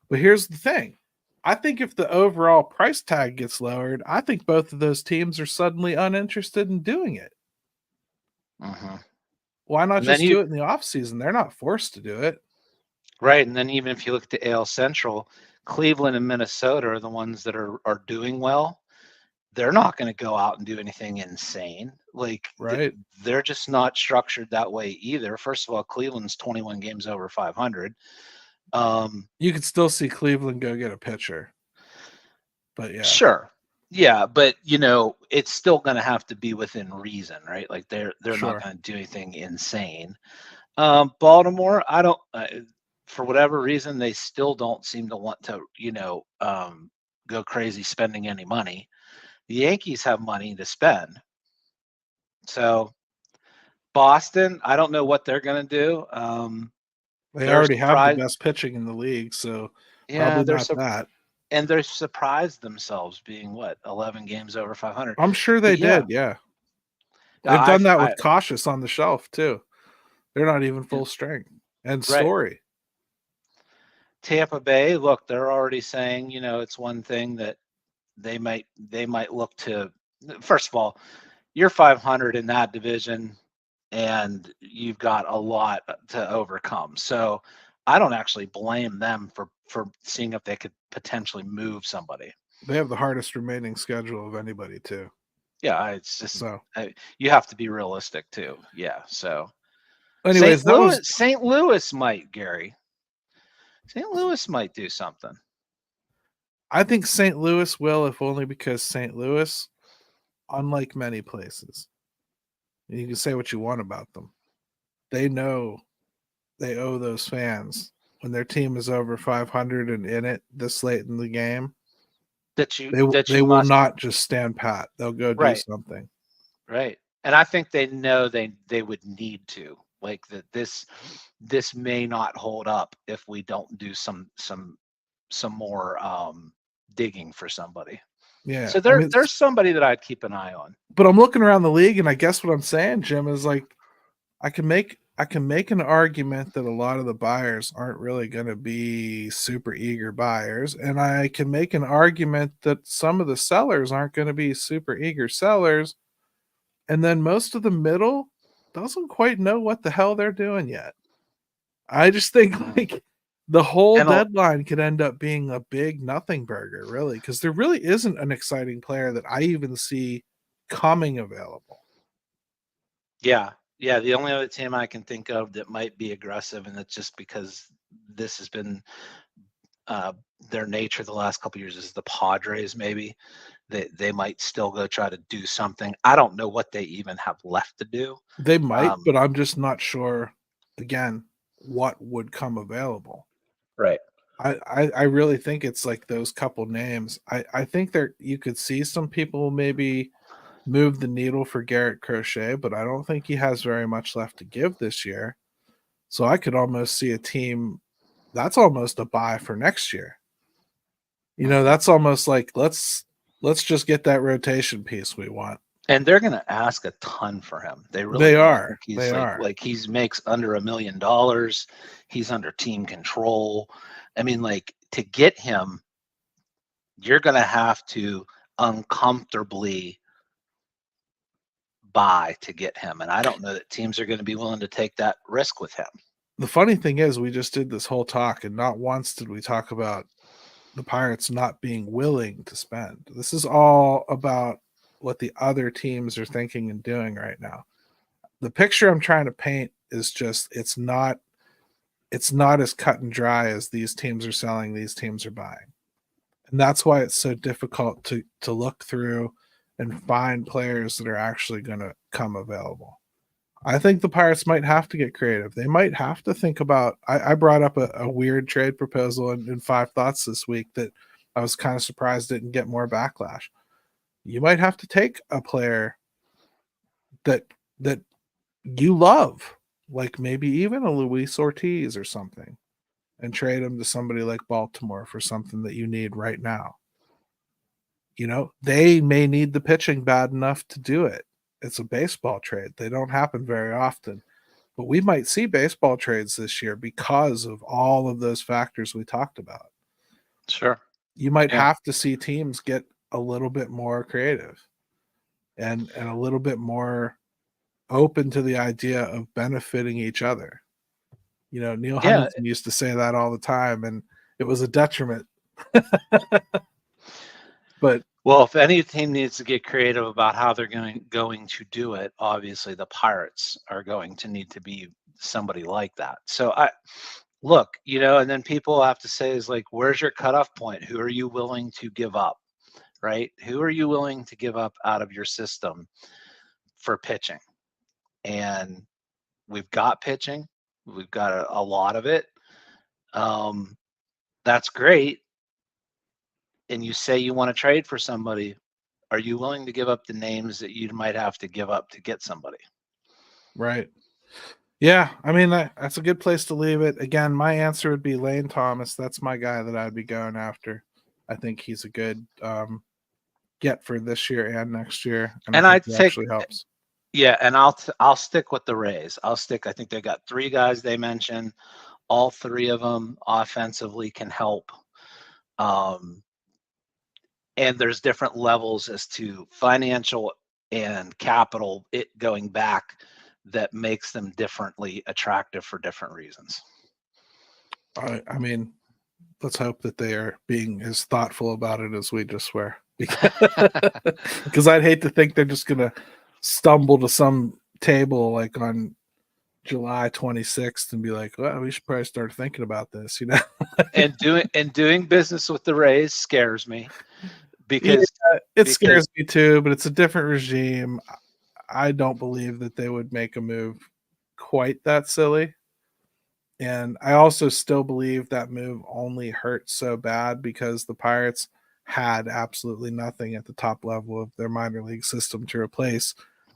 But here's the thing. I think if the overall price tag gets lowered, I think both of those teams are suddenly uninterested in doing it. Mm-hmm. Why not just do it in the offseason? They're not forced to do it. Right. And then even if you look at the AL Central, Cleveland and Minnesota are the ones that are doing well. They're not going to go out and do anything insane. Like, right. They're just not structured that way either. First of all, Cleveland's 21 games over 500. You could still see Cleveland go get a pitcher. But yeah. Sure. Yeah, but it's still going to have to be within reason, right? Like they're not going to do anything insane. Baltimore, I don't for whatever reason they still don't seem to want to, go crazy spending any money. The Yankees have money to spend. So Boston, I don't know what they're going to do. They already have the best pitching in the league, so probably not that. And they're surprised themselves being 11 games over 500. I'm sure they did. Yeah. They've done that with Cautious on the shelf too. They're not even full strength. And Story. Right. Tampa Bay, look, they're already saying, it's one thing that they might look to. First of all, you're 500 in that division and you've got a lot to overcome. So I don't actually blame them for seeing if they could potentially move somebody. They have the hardest remaining schedule of anybody too. Yeah, it's just you have to be realistic too. Yeah. So anyways, St. Louis might, Gary. St. Louis might do something. I think St. Louis will, if only because St. Louis, unlike many places, you can say what you want about them, they know they owe those fans when their team is over 500 and in it this late in the game. They will not just stand pat. They'll go do something. Right. And I think they know they would need to. Like that this may not hold up if we don't do some more digging for somebody. Yeah. So there's somebody that I'd keep an eye on. But I'm looking around the league, and I guess what I'm saying, Jim, is like I can make an argument that a lot of the buyers aren't really going to be super eager buyers, and I can make an argument that some of the sellers aren't going to be super eager sellers, and then most of the middle doesn't quite know what the hell they're doing yet. I just think like the whole deadline could end up being a big nothing burger, really, because there really isn't an exciting player that I even see coming available. Yeah. Yeah, the only other team I can think of that might be aggressive, and that's just because this has been their nature the last couple of years, is the Padres. Maybe they might still go try to do something. I don't know what they even have left to do. They might, but I'm just not sure, again, what would come available. Right. I really think it's like those couple names. I think you could see some people maybe move the needle for Garrett Crochet, but I don't think he has very much left to give this year. So I could almost see a team that's almost a buy for next year. That's almost like let's just get that rotation piece we want. And they're going to ask a ton for him. They are. Like he makes under $1 million. He's under team control. I mean, like to get him, you're going to have to uncomfortably buy to get him, and I don't know that teams are going to be willing to take that risk with him. The funny thing is, we just did this whole talk, and not once did we talk about the Pirates not being willing to spend. This is all about what the other teams are thinking and doing right now. The picture I'm trying to paint is just it's not as cut and dry as these teams are selling, these teams are buying. And that's why it's so difficult to look through and find players that are actually going to come available. I think the Pirates might have to get creative. They might have to think about. I brought up a weird trade proposal in Five Thoughts this week that I was kind of surprised didn't get more backlash. You might have to take a player that you love, like maybe even a Luis Ortiz or something, and trade him to somebody like Baltimore for something that you need right now. They may need the pitching bad enough to do it. It's a baseball trade. They don't happen very often. But we might see baseball trades this year because of all of those factors we talked about. Sure. You might have to see teams get a little bit more creative and a little bit more open to the idea of benefiting each other. Neil Huntington used to say that all the time, and it was a detriment. But well, if any team needs to get creative about how they're going to do it, obviously the Pirates are going to need to be somebody like that. So look, and then people have to say is like, where's your cutoff point? Who are you willing to give up, right? Who are you willing to give up out of your system for pitching? And we've got pitching. We've got a lot of it. That's great. And you say you want to trade for somebody, are you willing to give up the names that you might have to give up to get somebody? Right. Yeah, I mean, that's a good place to leave it. Again, my answer would be Lane Thomas. That's my guy that I'd be going after. I think he's a good get for this year and next year, and I think it actually helps. Yeah, and I'll stick with the Rays. I think they got 3 guys they mentioned. All 3 of them offensively can help. And there's different levels as to financial and capital going back that makes them differently attractive for different reasons. I mean, let's hope that they are being as thoughtful about it as we just were. Because I'd hate to think they're just going to stumble to some table like on July 26th and be like, well, we should probably start thinking about this, and doing business with the Rays scares me because it scares me too, but it's a different regime. I don't believe that they would make a move quite that silly. And I also still believe that move only hurt so bad because the Pirates had absolutely nothing at the top level of their minor league system to replace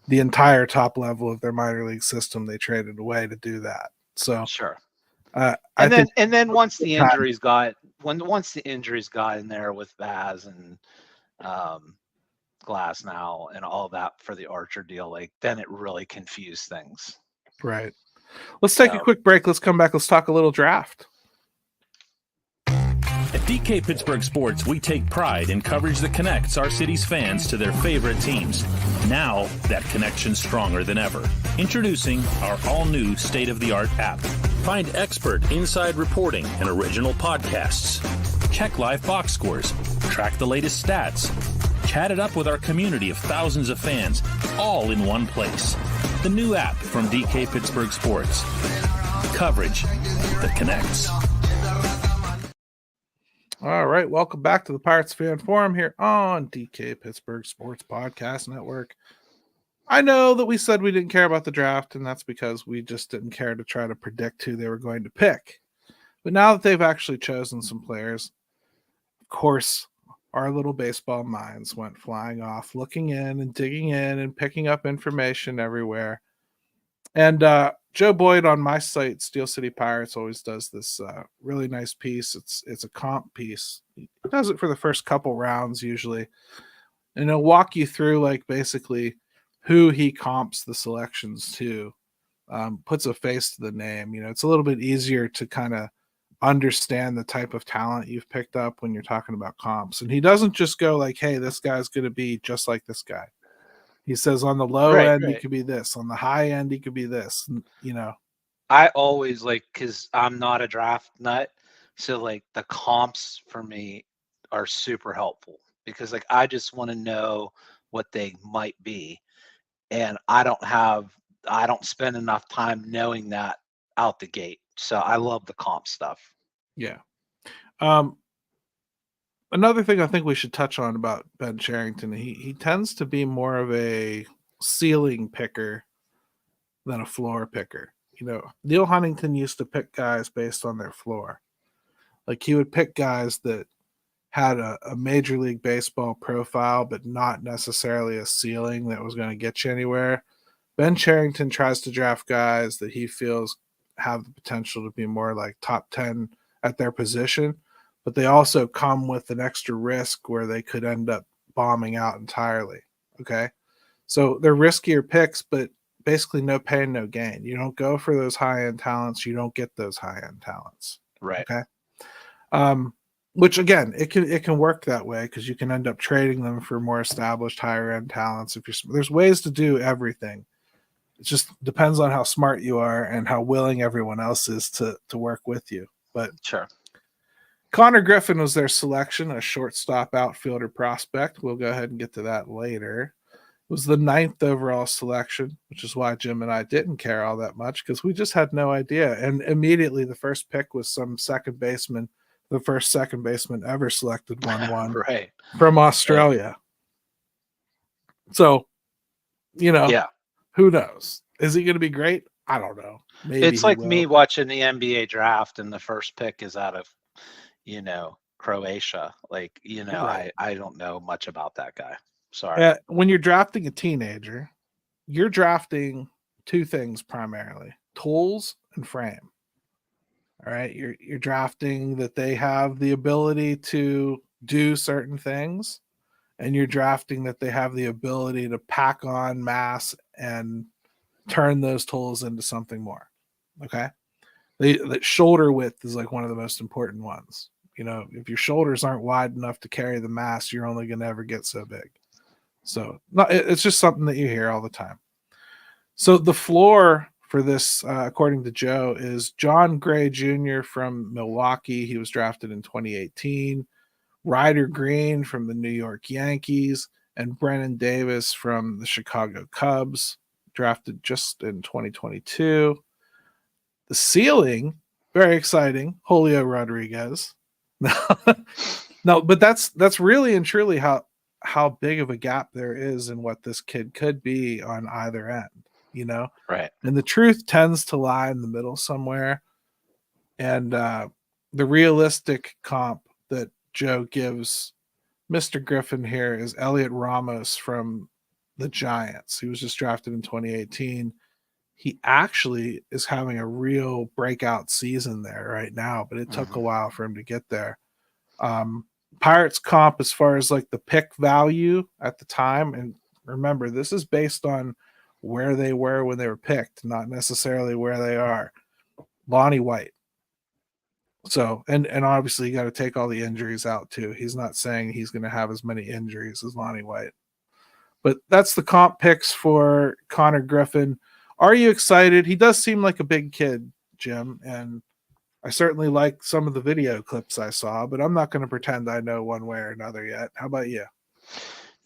the entire top level of their minor league system. They traded away to do that. So sure. And then once the injuries got in there with Vaz and Glass now and all that for the Archer deal, like then it really confused things. Right. Let's take a quick break. Let's come back. Let's talk a little draft. At DK Pittsburgh Sports, we take pride in coverage that connects our city's fans to their favorite teams. Now, that connection's stronger than ever. Introducing our all-new state-of-the-art app. Find expert inside reporting and original podcasts. Check live box scores. Track the latest stats. Chat it up with our community of thousands of fans, all in one place. The new app from DK Pittsburgh Sports. Coverage that connects. All right, welcome back to the Pirates Fan Forum here on DK Pittsburgh Sports Podcast Network. I know that we said we didn't care about the draft, and that's because we just didn't care to try to predict who they were going to pick. But now that they've actually chosen some players, of course, our little baseball minds went flying off, looking in and digging in and picking up information everywhere. And Joe Boyd on my site, Steel City Pirates, always does this really nice piece. It's a comp piece. He does it for the first couple rounds usually. And he'll walk you through like basically who he comps the selections to, puts a face to the name. It's a little bit easier to kind of understand the type of talent you've picked up when you're talking about comps. And he doesn't just go like, hey, this guy's going to be just like this guy. He says on the low end, he could be this. On the high end, he could be this. I always because I'm not a draft nut. So the comps for me are super helpful because I just want to know what they might be. And I don't spend enough time knowing that out the gate. So I love the comp stuff. Yeah. another thing I think we should touch on about Ben Cherington, he tends to be more of a ceiling picker than a floor picker. Neil Huntington used to pick guys based on their floor. Like he would pick guys that had a Major League Baseball profile, but not necessarily a ceiling that was going to get you anywhere. Ben Cherington tries to draft guys that he feels have the potential to be more like top 10 at their position, but they also come with an extra risk where they could end up bombing out entirely. Okay. So they're riskier picks, but basically no pain, no gain. You don't go for those high end talents, you don't get those high end talents. Right. Okay. Which again, it can work that way because you can end up trading them for more established higher end talents. There's ways to do everything. It just depends on how smart you are and how willing everyone else is to work with you. But Sure. Connor Griffin was their selection, a shortstop outfielder prospect. We'll go ahead and get to that later. It was the 9th overall selection, which is why Jim and I didn't care all that much because we just had no idea. And immediately the first pick was some second baseman, the first second baseman ever selected 1-1 Right. from Australia. Right. So, yeah. Who knows? Is he going to be great? I don't know. Maybe it's like me watching the NBA draft and the first pick is out of, Croatia. Like, right. I don't know much about that guy. Sorry. When you're drafting a teenager, you're drafting two things primarily: tools and frame. All right. You're drafting that they have the ability to do certain things, and you're drafting that they have the ability to pack on mass and turn those tools into something more. Okay. The shoulder width is like one of the most important ones. If your shoulders aren't wide enough to carry the mass, you're only going to ever get so big. So it's just something that you hear all the time. So the floor for this, according to Joe, is John Gray Jr. from Milwaukee. He was drafted in 2018. Ryder Green from the New York Yankees, and Brennan Davis from the Chicago Cubs, drafted just in 2022. The ceiling, very exciting, Julio Rodriguez. No, but that's really and truly how big of a gap there is in what this kid could be on either end, Right. And the truth tends to lie in the middle somewhere. And the realistic comp that Joe gives Mr. Griffin here is Elliot Ramos from the Giants. He was just drafted in 2018. He actually is having a real breakout season there right now, but it took a while for him to get there. Pirates comp as far as like the pick value at the time, and remember, this is based on where they were when they were picked, not necessarily where they are. Lonnie White. So, and obviously you got to take all the injuries out too. He's not saying he's going to have as many injuries as Lonnie White. But that's the comp picks for Connor Griffin. Are you excited? He does seem like a big kid, Jim, and I certainly like some of the video clips I saw, but I'm not going to pretend I know one way or another yet. How about you?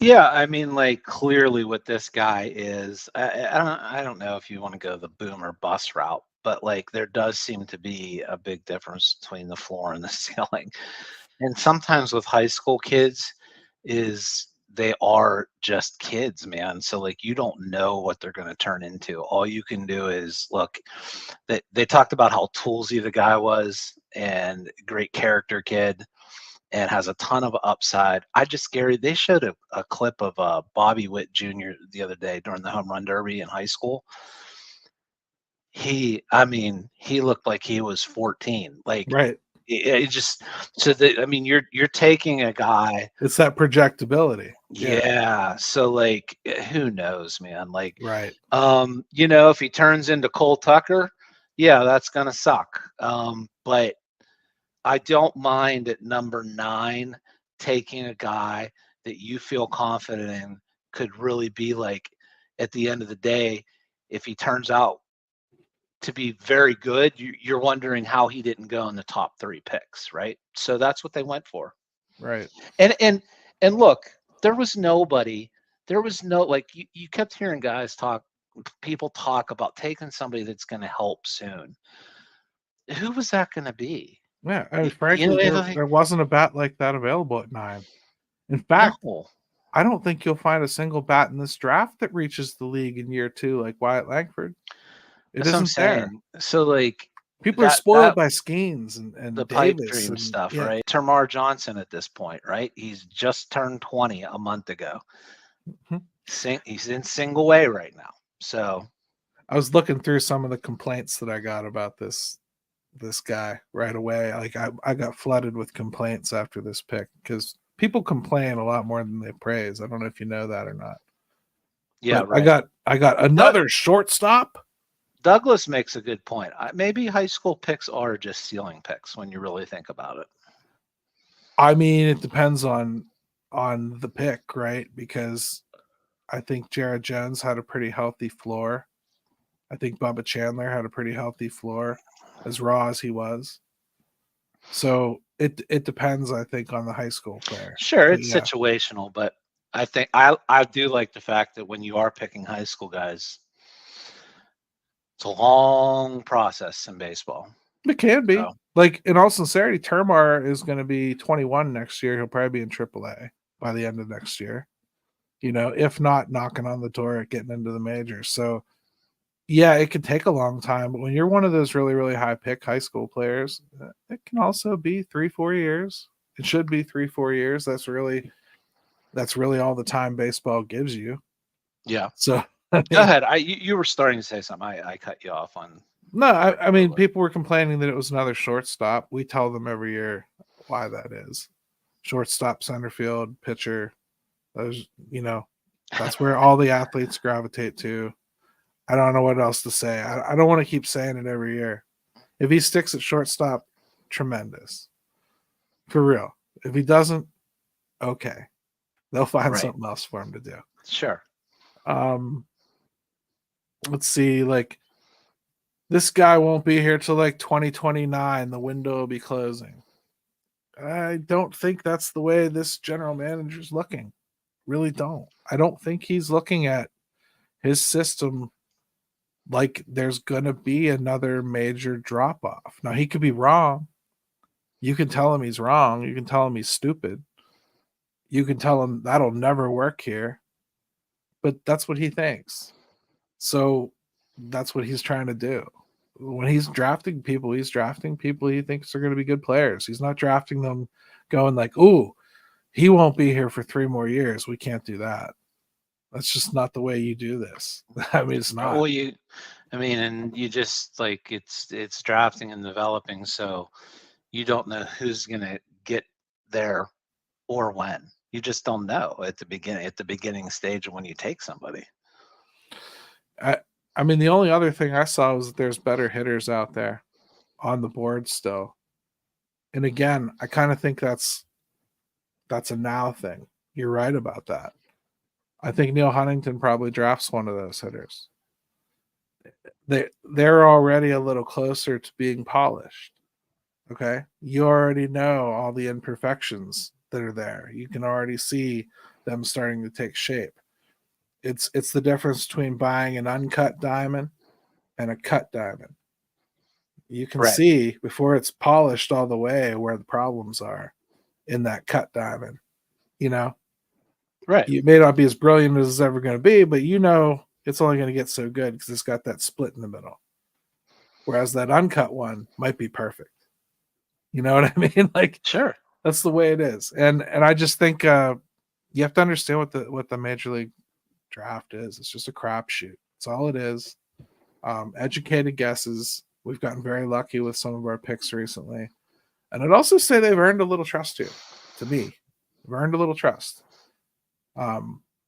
Yeah, I mean, like clearly what this guy is, I don't know if you want to go the boom or bust route, but like there does seem to be a big difference between the floor and the ceiling. And sometimes with high school kids is they are just kids, man. So like you don't know what they're going to turn into. All you can do is look. They talked about how toolsy the guy was and great character kid and has a ton of upside. Gary, they showed a clip of Bobby Witt Jr. the other day during the home run derby in high school. He looked like he was 14. Like, right. You're taking a guy. It's that projectability. Yeah. So like, who knows, man? Like, right. If he turns into Cole Tucker, yeah, that's gonna suck. But I don't mind at number 9 taking a guy that you feel confident in could really be like, at the end of the day, if he turns out to be very good, you're wondering how he didn't go in the top 3 picks, right? So that's what they went for. Right. And look, there was no, like you kept hearing people talk about taking somebody that's going to help soon. Who was that going to be? Yeah, I mean, You frankly, know, like, there wasn't a bat like that available at 9. In fact, no, I don't think you'll find a single bat in this draft that reaches the league in year 2 like Wyatt Langford. It that's what I'm isn't there. saying. So like People are spoiled that by Skeens the and pipe Davis dream and stuff, yeah. right? Termar Johnson at this point, right? He's just turned 20 a month ago. Mhm. He's in single A right now. So I was looking through some of the complaints that I got about this guy right away. Like I got flooded with complaints after this pick because people complain a lot more than they praise. I don't know if you know that or not. yeah, But right. I got another shortstop. Douglas makes a good point. Maybe high school picks are just ceiling picks when you really think about it. I mean, it depends on the pick, right? Because I think Jared Jones had a pretty healthy floor. I think Bubba Chandler had a pretty healthy floor, as raw as he was. So it depends, I think, on the high school player. Sure, But it's yeah, situational, but I think I do like the fact that when you are picking high school guys, it's a long process in baseball. it can be. So, Like, in all sincerity, Termar is going to be 21 next year. He'll probably be in AAA by the end of next year. You know, if not knocking on the door at getting into the majors. So yeah, it could take a long time, but when you're one of those really, really high pick high school players, it can also be 3-4 years. It should be 3-4 years. That's really all the time baseball gives you. yeah. So Go ahead. You were starting to say something. I cut you off on. no, I mean, people were complaining that it was another shortstop. We tell them every year why that is. Shortstop, center field, pitcher. Those, that's where all the athletes gravitate to. I don't know what else to say. I don't want to keep saying it every year. If he sticks at shortstop, tremendous. For real. If he doesn't, okay. They'll find something else for him to do. Sure. Let's see, like this guy won't be here till like 2029. The window will be closing. I don't think that's the way this general manager's looking. Really don't. I don't think he's looking at his system like there's going to be another major drop off. Now, he could be wrong. You can tell him he's wrong. You can tell him he's stupid. You can tell him that'll never work here. But that's what he thinks. So that's what he's trying to do. When he's drafting people he thinks are going to be good players. He's not drafting them going like, ooh, he won't be here for 3 more years. We can't do that. That's just not the way you do this. I mean, it's not. Well, and you just like it's drafting and developing, so you don't know who's gonna get there or when. You just don't know at the beginning stage of when you take somebody. I mean, the only other thing I saw was that there's better hitters out there on the board still. And again, I kind of think that's a now thing. You're right about that. I think Neil Huntington probably drafts one of those hitters. They're already a little closer to being polished. Okay? You already know all the imperfections that are there. You can already see them starting to take shape. It's the difference between buying an uncut diamond and a cut diamond. You can see before it's polished all the way where the problems are in that cut diamond. Right. You may not be as brilliant as it's ever going to be, but it's only going to get so good because it's got that split in the middle. Whereas that uncut one might be perfect. You know what I mean? Like, sure, that's the way it is. And I just think you have to understand what the major league draft is. It's just a crapshoot. That's all it is. Educated guesses. We've gotten very lucky with some of our picks recently. And I'd also say they've earned a little trust here. To me, they've earned a little trust.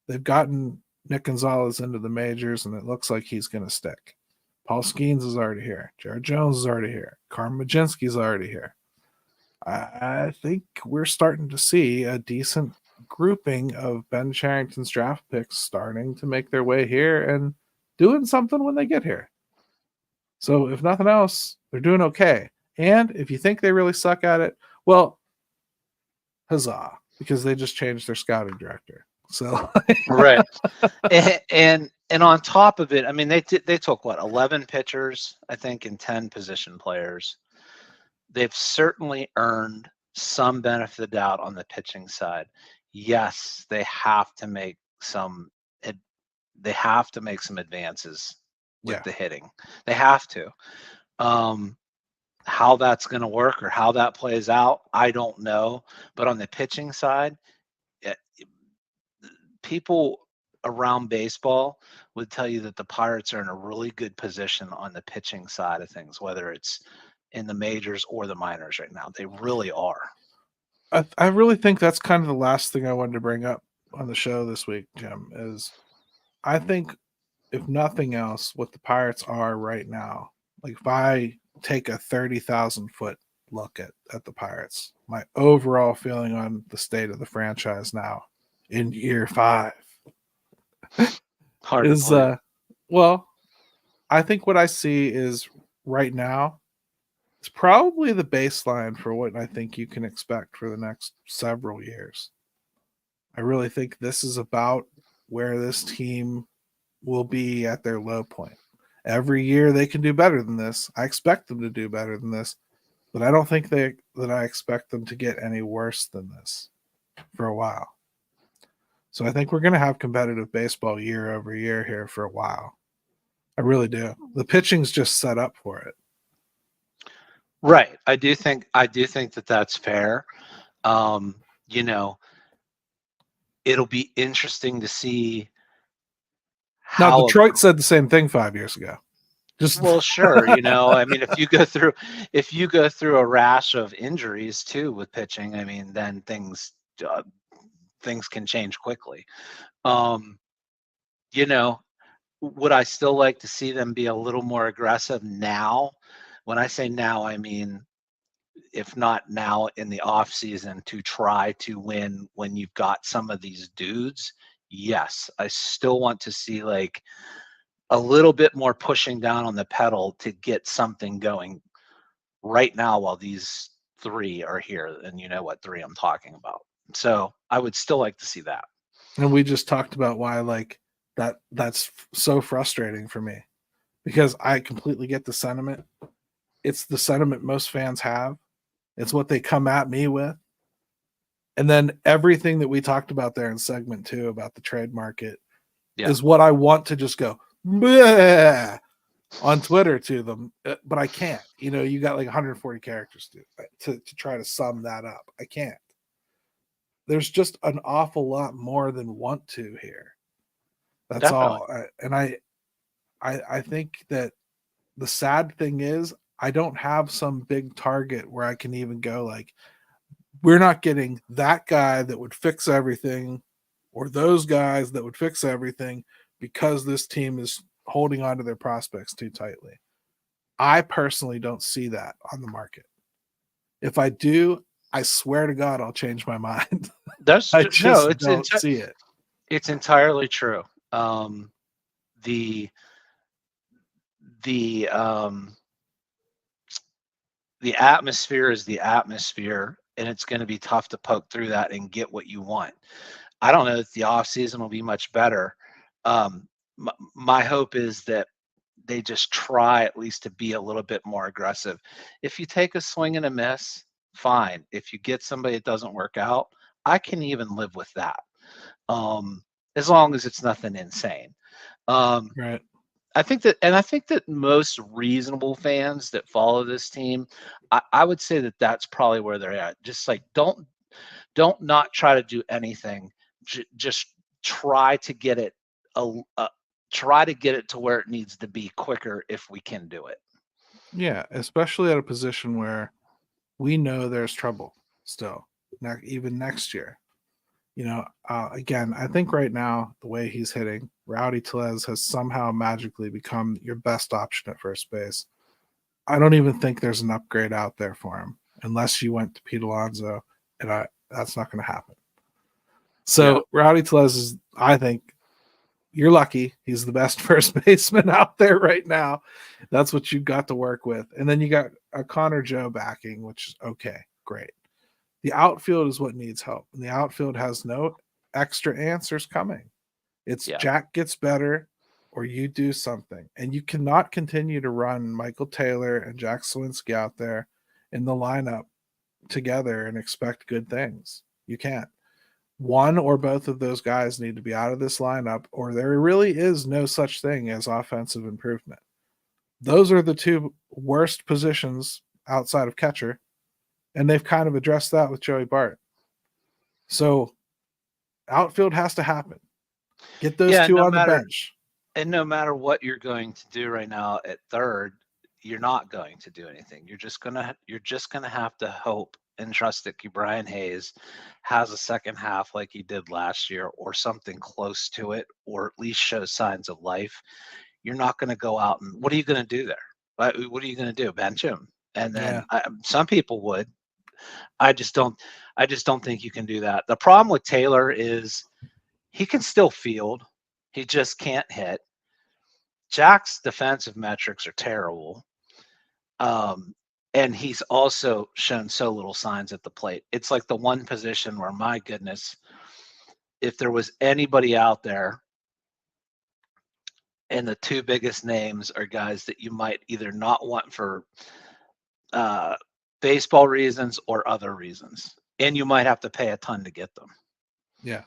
They've gotten Nick Gonzalez into the majors, and it looks like he's going to stick. Paul Skeens is already here. Jared Jones is already here. Carmen Majinski's already here. I think we're starting to see a decent grouping of Ben Cherington's draft picks starting to make their way here and doing something when they get here. So if nothing else, they're doing okay. And if you think they really suck at it, well, huzzah, because they just changed their scouting director. So right. And on top of it, I mean, they took 11 pitchers, I think, and 10 position players. they've certainly earned some benefit of the doubt on the pitching side. Yes, they have to make some advances with Yeah. the hitting. They have to. How that's going to work or how that plays out, I don't know. But on the pitching side, it, people around baseball would tell you that the Pirates are in a really good position on the pitching side of things, whether it's in the majors or the minors right now. They really are. I really think that's kind of the last thing I wanted to bring up on the show this week, Jim, is I think if nothing else, what the Pirates are right now, like if I take a 30,000 foot look at the Pirates, my overall feeling on the state of the franchise now in year 5 Hard to is believe. well, I think what I see is right now it's probably the baseline for what I think you can expect for the next several years. I really think this is about where this team will be at their low point. Every year they can do better than this. I expect them to do better than this, but I don't think that I expect them to get any worse than this for a while. So I think we're going to have competitive baseball year over year here for a while. I really do. The pitching's just set up for it. Right. I do think that that's fair. You know, it'll be interesting to see Now how. Detroit said the same thing 5 years ago. Just Well, sure. I mean, if you go through a rash of injuries too with pitching, I mean, then things can change quickly. Um, you know, would I still like to see them be a little more aggressive now? When I say now, I mean, if not now in the off season, to try to win when you've got some of these dudes. Yes, I still want to see like a little bit more pushing down on the pedal to get something going right now while these three are here. And you know what three I'm talking about. So I would still like to see that. and we just talked about why like that's so frustrating for me because I completely get the sentiment. It's the sentiment most fans have. It's what they come at me with. And then everything that we talked about there in segment 2 about the trade market is what I want to just go bleh, on Twitter to them, but I can't. You got like 140 characters to try to sum that up. I can't. There's just an awful lot more than want to here. That's Definitely. all. And I think that the sad thing is I don't have some big target where I can even go like, we're not getting that guy that would fix everything or those guys that would fix everything because this team is holding on to their prospects too tightly. I personally don't see that on the market. If I do, I swear to God, I'll change my mind. I just don't see it. It's entirely true. The atmosphere is the atmosphere, and it's going to be tough to poke through that and get what you want. I don't know if the off season will be much better. My hope is that they just try at least to be a little bit more aggressive. If you take a swing and a miss, fine. If you get somebody that doesn't work out, I can even live with that. As long as it's nothing insane. Right. I think that most reasonable fans that follow this team, I would say that that's probably where they're at. Just like don't not try to do anything. Just try to get it to where it needs to be quicker if we can do it. Yeah, especially at a position where we know there's trouble still, even next year. Again, I think right now, the way he's hitting, Rowdy Tellez has somehow magically become your best option at first base. I don't even think there's an upgrade out there for him unless you went to Pete Alonso, and that's not going to happen. So yeah. Rowdy Tellez is, I think, you're lucky. He's the best first baseman out there right now. That's what you got to work with. And then you got a Connor Joe backing, which is okay, great. The outfield is what needs help. And the outfield has no extra answers coming. It's Jack gets better or you do something. And you cannot continue to run Michael Taylor and Jack Sawinski out there in the lineup together and expect good things. You can't. One or both of those guys need to be out of this lineup, or there really is no such thing as offensive improvement. Those are the two worst positions outside of catcher, and they've kind of addressed that with Joey Bart. So outfield has to happen. Get those two on the bench. And no matter what you're going to do right now at third, you're not going to do anything. You're just gonna have to hope and trust that Brian Hayes has a second half like he did last year, or something close to it, or at least shows signs of life. You're not going to go out and what are you going to do there? What are you going to do? Bench him? And then some people would. I just don't think you can do that. The problem with Taylor is he can still field. He just can't hit. Jack's defensive metrics are terrible. And he's also shown so little signs at the plate. It's like the one position where, my goodness, if there was anybody out there, and the two biggest names are guys that you might either not want for baseball reasons or other reasons, and you might have to pay a ton to get them. Yeah.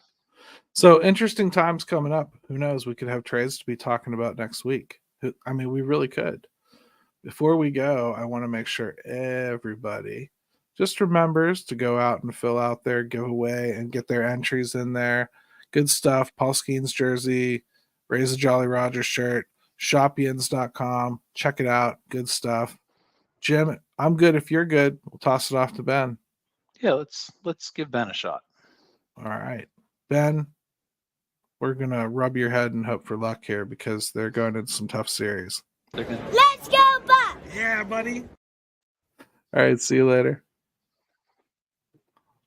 So interesting times coming up. Who knows? We could have trades to be talking about next week. I mean, we really could. Before we go, I want to make sure everybody just remembers to go out and fill out their giveaway and get their entries in there. Good stuff. Paul Skeens jersey, Raise a Jolly Roger shirt, shopyins.com. Check it out. Good stuff. Jim, I'm good. If you're good, we'll toss it off to Ben. Yeah, let's give Ben a shot. All right. Ben, we're going to rub your head and hope for luck here because they're going into some tough series. Let's go, Bucks! Yeah, buddy. All right. See you later.